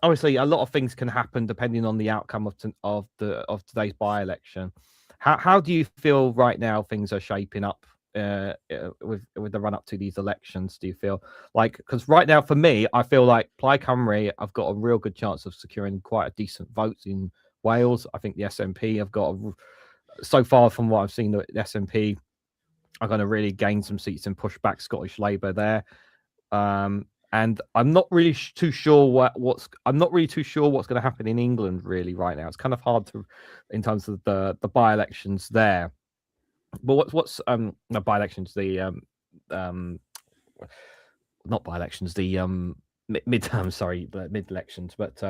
Obviously, a lot of things can happen depending on the outcome of today's by-election. How do you feel right now things are shaping up with the run up to these elections? Do you feel like, because right now for me, I feel like Plaid Cymru have got a real good chance of securing quite a decent votes in Wales. I think the SNP have got so far from what I've seen, the SNP are going to really gain some seats and push back Scottish Labour there. And I'm not really too sure what's going to happen in England really right now. It's kind of hard to, in terms of the by-elections there. But what's no by-elections, not by-elections, the midterms, sorry, the mid-elections. But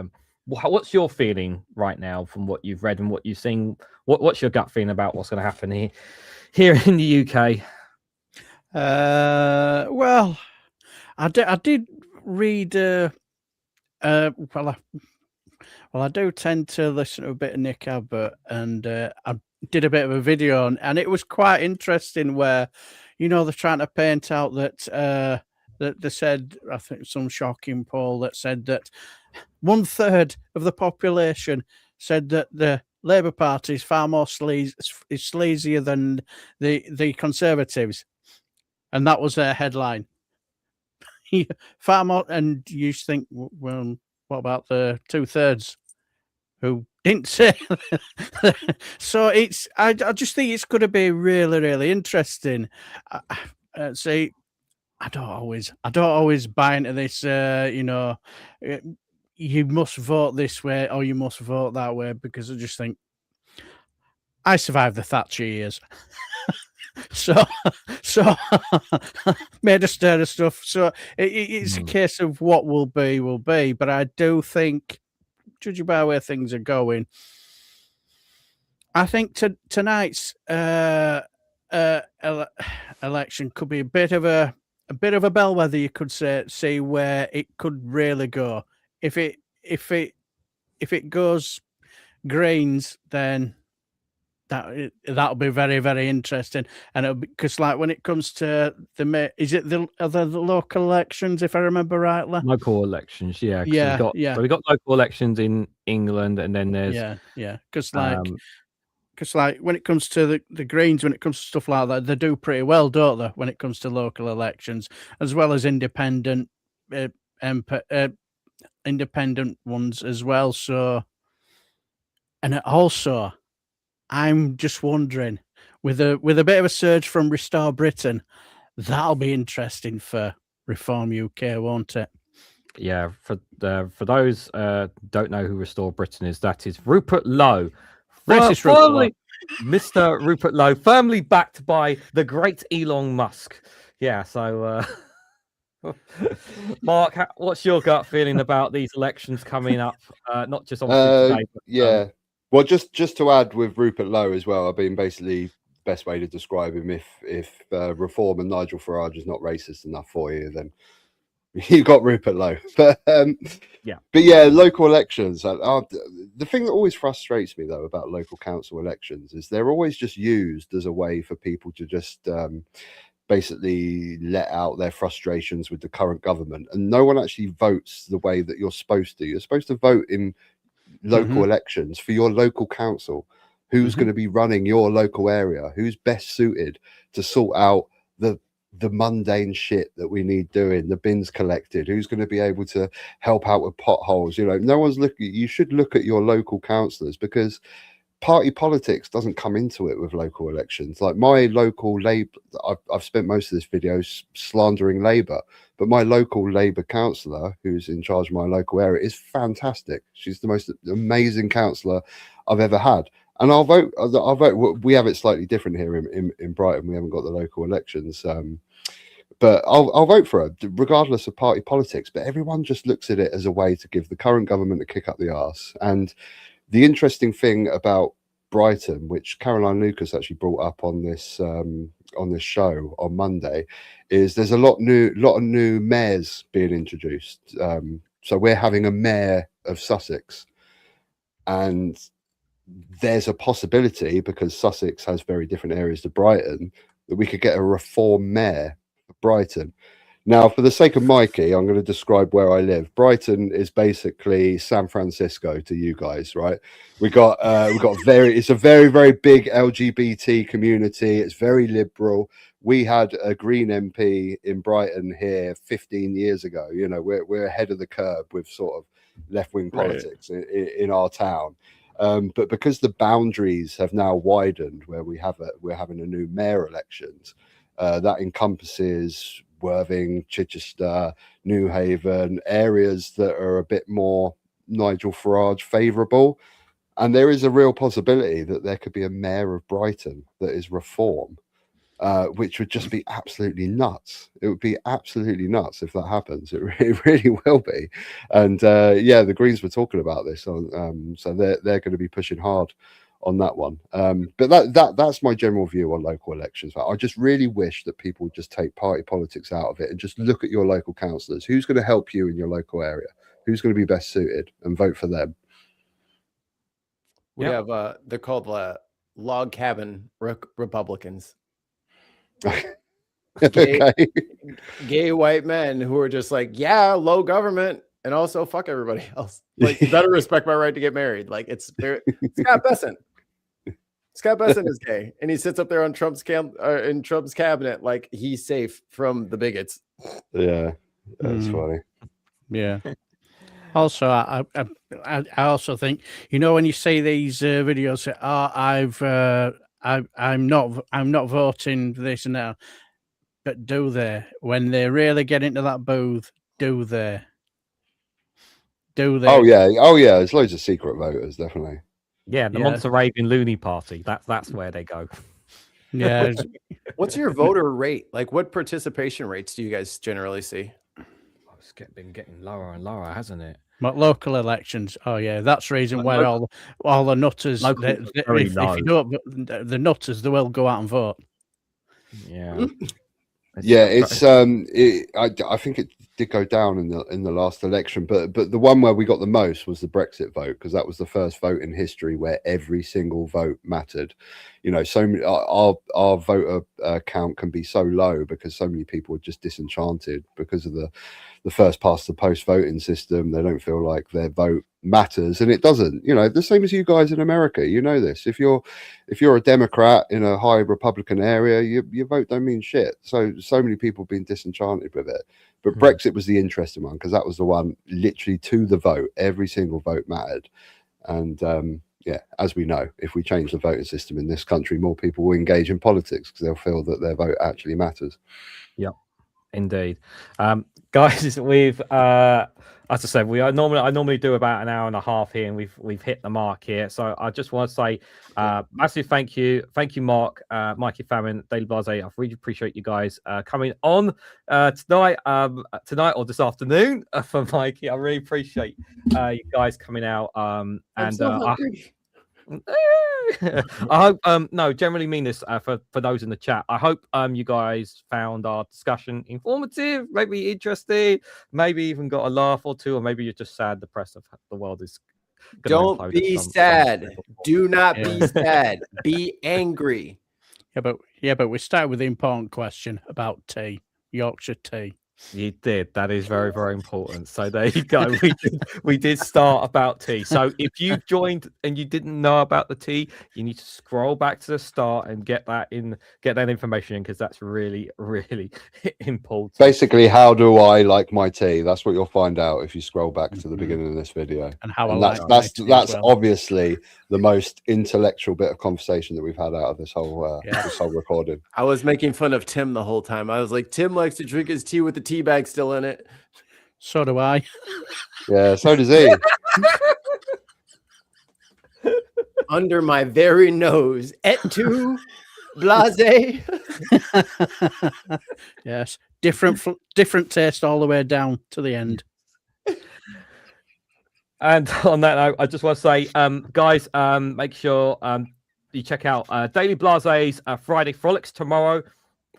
what's your feeling right now from what you've read and what you've seen? What's your gut feeling about what's going to happen here in the UK? Well, I did read. I do tend to listen to a bit of Nick Abbott, and I did a bit of a video and it was quite interesting where, they're trying to paint out that that they said, I think some shocking poll that said that 1/3 of the population said that the Labour Party is far more sleazier than the Conservatives, and that was their headline. far more. And you think, well, what about the 2/3 who didn't say? So I just think it's going to be really, really interesting. See, I don't always buy into this. You must vote this way or you must vote that way, because I just think I survived the Thatcher years. so made a stir of stuff. So it's a case of what will be. But I do think, judging by where things are going, I think tonight's election could be a bit of a bellwether, you could say, see where it could really go. If it goes Greens, then that'll be very, very interesting. And because, like, when it comes to the local elections, if I remember rightly, local elections, yeah. Yeah. So we got local elections in England, and then there's because when it comes to the Greens, when it comes to stuff like that, they do pretty well, don't they? When it comes to local elections, as well as independent ones as well. So, and also, I'm just wondering, with a bit of a surge from Restore Britain, that'll be interesting for Reform UK, won't it? Yeah, for those don't know who Restore Britain is, that is Rupert Lowe. Mr. Rupert Lowe, firmly backed by the great Elon Musk. Yeah, so Mark, what's your gut feeling about these elections coming up? Not just obviously today, but, well, just to add with Rupert Lowe as well, I've been basically best way to describe him. If Reform and Nigel Farage is not racist enough for you, then you got Rupert Lowe. But local elections. The thing that always frustrates me though about local council elections is they're always just used as a way for people to just basically let out their frustrations with the current government, and no one actually votes the way that you're supposed to. You're supposed to vote in local elections for your local council. Who's going to be running your local area? Who's best suited to sort out the mundane shit that we need doing, the bins collected? Who's going to be able to help out with potholes? No one's looking. You should look at your local councillors, because party politics doesn't come into it with local elections. Like my local Labour, I've spent most of this video slandering Labour, but my local Labour councillor, who's in charge of my local area, is fantastic. She's the most amazing councillor I've ever had. And I'll vote. We have it slightly different here in Brighton. We haven't got the local elections, but I'll vote for her regardless of party politics. But everyone just looks at it as a way to give the current government a kick up the arse. And the interesting thing about Brighton, which Caroline Lucas actually brought up on this show on Monday, is there's a lot of new mayors being introduced. So we're having a mayor of Sussex, and there's a possibility, because Sussex has very different areas to Brighton, that we could get a Reform mayor of Brighton. Now, for the sake of Mikey, I'm going to describe where I live. Brighton is basically San Francisco to you guys, right? It's a very, very big LGBT community. It's very liberal. We had a Green MP in Brighton here 15 years ago. We're ahead of the curve with sort of left-wing politics in our town. But because the boundaries have now widened, where we're having a new mayor elections, that encompasses Worthing, Chichester, Newhaven, areas that are a bit more Nigel Farage favourable. And there is a real possibility that there could be a mayor of Brighton that is Reform, which would just be absolutely nuts. It would be absolutely nuts if that happens. It really will be. And the Greens were talking about this, so they're going to be pushing hard on that one. But that's my general view on local elections. I just really wish that people would just take party politics out of it and just look at your local councillors. Who's going to help you in your local area? Who's going to be best suited, and vote for them. We have they're called log cabin Republicans. Gay white men who are just like, yeah, low government, and also fuck everybody else. Like, you better respect my right to get married. Like, it's Scott Bessent. Scott Bessent is gay, and he sits up there on Trump's in Trump's cabinet like he's safe from the bigots. Yeah. That's funny. Yeah. Also, I also think, you know, when you see these videos, say, "Oh, I'm not voting for this and that," but do they? When they really get into that booth, do they? Do they? Oh yeah. There's loads of secret voters, definitely. Yeah, the Yeah. Monster Raving Looney Party. That's where they go. Yeah. What's your voter rate? Like, what participation rates do you guys generally see? It's been getting lower and lower, hasn't it? But local elections, oh yeah, that's the reason why all the nutters, if you don't, the nutters, they will go out and vote. Yeah. It's I think it did go down in the last election, but the one where we got the most was the Brexit vote, because that was the first vote in history where every single vote mattered. You know, so many, our voter count can be so low because so many people are just disenchanted because of the first past the post voting system. They don't feel like their vote matters, and it doesn't. You know, the same as you guys in America. You know this. If you're a Democrat in a high Republican area, your vote don't mean shit. So many people have been disenchanted with it. But Brexit was the interesting one, because that was the one literally to the vote. Every single vote mattered. And yeah, as we know, if we change the voting system in this country, more people will engage in politics because they'll feel that their vote actually matters. Yep, indeed. Guys, we've as I said, I normally do about an hour and a half here, and we've hit the mark here. So I just want to say massive thank you, Mark, Mikey Famine, Daily Blasé. I really appreciate you guys coming on tonight or this afternoon for Mikey. I really appreciate you guys coming out. I hope no, generally mean this for those in the chat. I hope you guys found our discussion informative, maybe interesting, maybe even got a laugh or two, or maybe you're just sad, depressed of the world is. Don't be sad. Do not be sad. Be angry. Yeah, but we start with the important question about tea, Yorkshire tea. You did. That is very, very important. So there you go. We did start about tea. So if you joined and you didn't know about the tea, you need to scroll back to the start and get that information in, because that's really, really important. Basically, how do I like my tea? That's what you'll find out if you scroll back to the beginning of this video. And that's obviously the most intellectual bit of conversation that we've had out of this whole recording. I was making fun of Tim the whole time. I was like, Tim likes to drink his tea with the tea bag still in it. So do I. Yeah, so does he. Under my very nose. Et tu, Blasé. Yes, different taste all the way down to the end. And on that note, I just want to say, guys, make sure you check out Daily Blasé's Friday Frolics tomorrow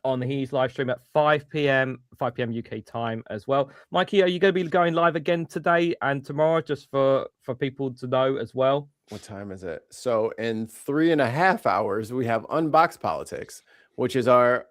on his live stream at 5 p.m. UK time as well. Mikey, are you going to be going live again today and tomorrow, just for people to know as well? What time is it? So in 3.5 hours, we have Unboxed Politics, which is our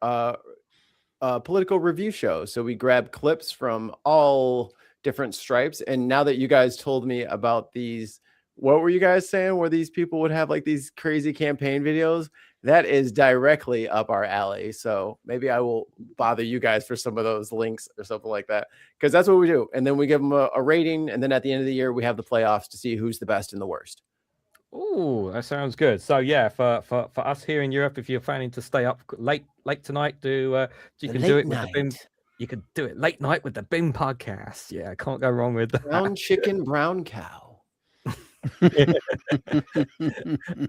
political review show. So we grab clips from all different stripes. And now that you guys told me about these, what were you guys saying where these people would have like these crazy campaign videos? That is directly up our alley. So maybe I will bother you guys for some of those links or something like that, because that's what we do. And then we give them a rating. And then at the end of the year, we have the playoffs to see who's the best and the worst. Oh, that sounds good. So yeah, for us here in Europe, if you're planning to stay up late tonight, you can do it with the BIM. You can do it late night with the BIM podcast. Yeah, can't go wrong with that. Brown chicken, brown cow.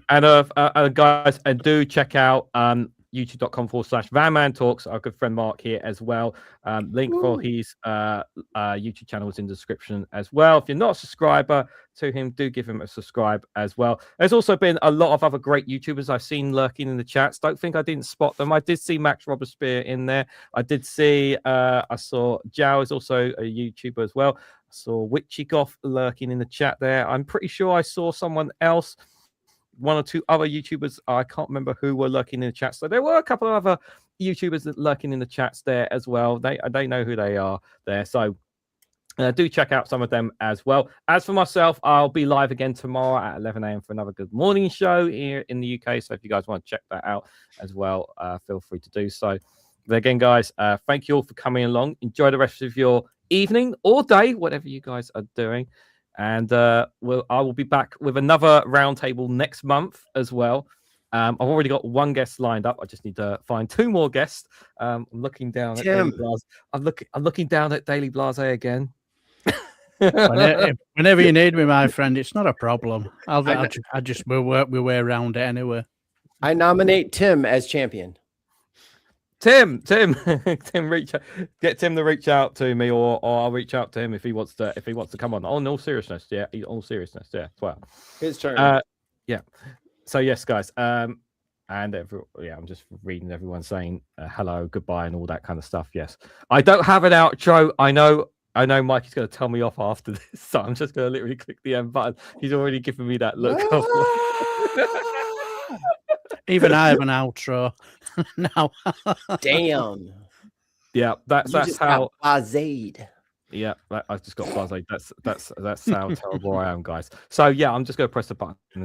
And guys, and do check out youtube.com/Vanman Talks. Our good friend Mark here as well. Link for his YouTube channel is in the description as well. If you're not a subscriber to him, do give him a subscribe as well. There's also been a lot of other great YouTubers I've seen lurking in the chats. Don't think I didn't spot them. I did see Max Robespierre in there. I did see I saw Jow is also a YouTuber as well. I saw Witchy Goth lurking in the chat there. I'm pretty sure I saw someone else, one or two other YouTubers. I can't remember who were lurking in the chat. So there were a couple of other YouTubers that lurking in the chats there as well. They know who they are there. So do check out some of them as well. As for myself, I'll be live again tomorrow at 11 a.m. for another good morning show here in the UK. So if you guys want to check that out as well, feel free to do so. But again, guys, thank you all for coming along. Enjoy the rest of your evening or day, whatever you guys are doing. And I will be back with another roundtable next month as well. I've already got one guest lined up. I just need to find 2 more guests. I'm looking down at Daily Blasé. I'm looking down at Daily Blasé again. Whenever you need me, my friend, it's not a problem. I just will work my way around it anyway. I nominate Tim as champion. Tim, get Tim to reach out to me, or I'll reach out to him if he wants to come on. In all seriousness, yeah, well. His turn. Yeah. So yes, guys. I'm just reading everyone saying hello, goodbye, and all that kind of stuff. Yes, I don't have an outro. I know Mikey's going to tell me off after this, so I'm just going to literally click the end button. He's already giving me that look. Even I have an outro now. Damn. Yeah, that's how Blasé. Yeah, I just got blasé. That's how terrible I am, guys. So yeah, I'm just going to press the button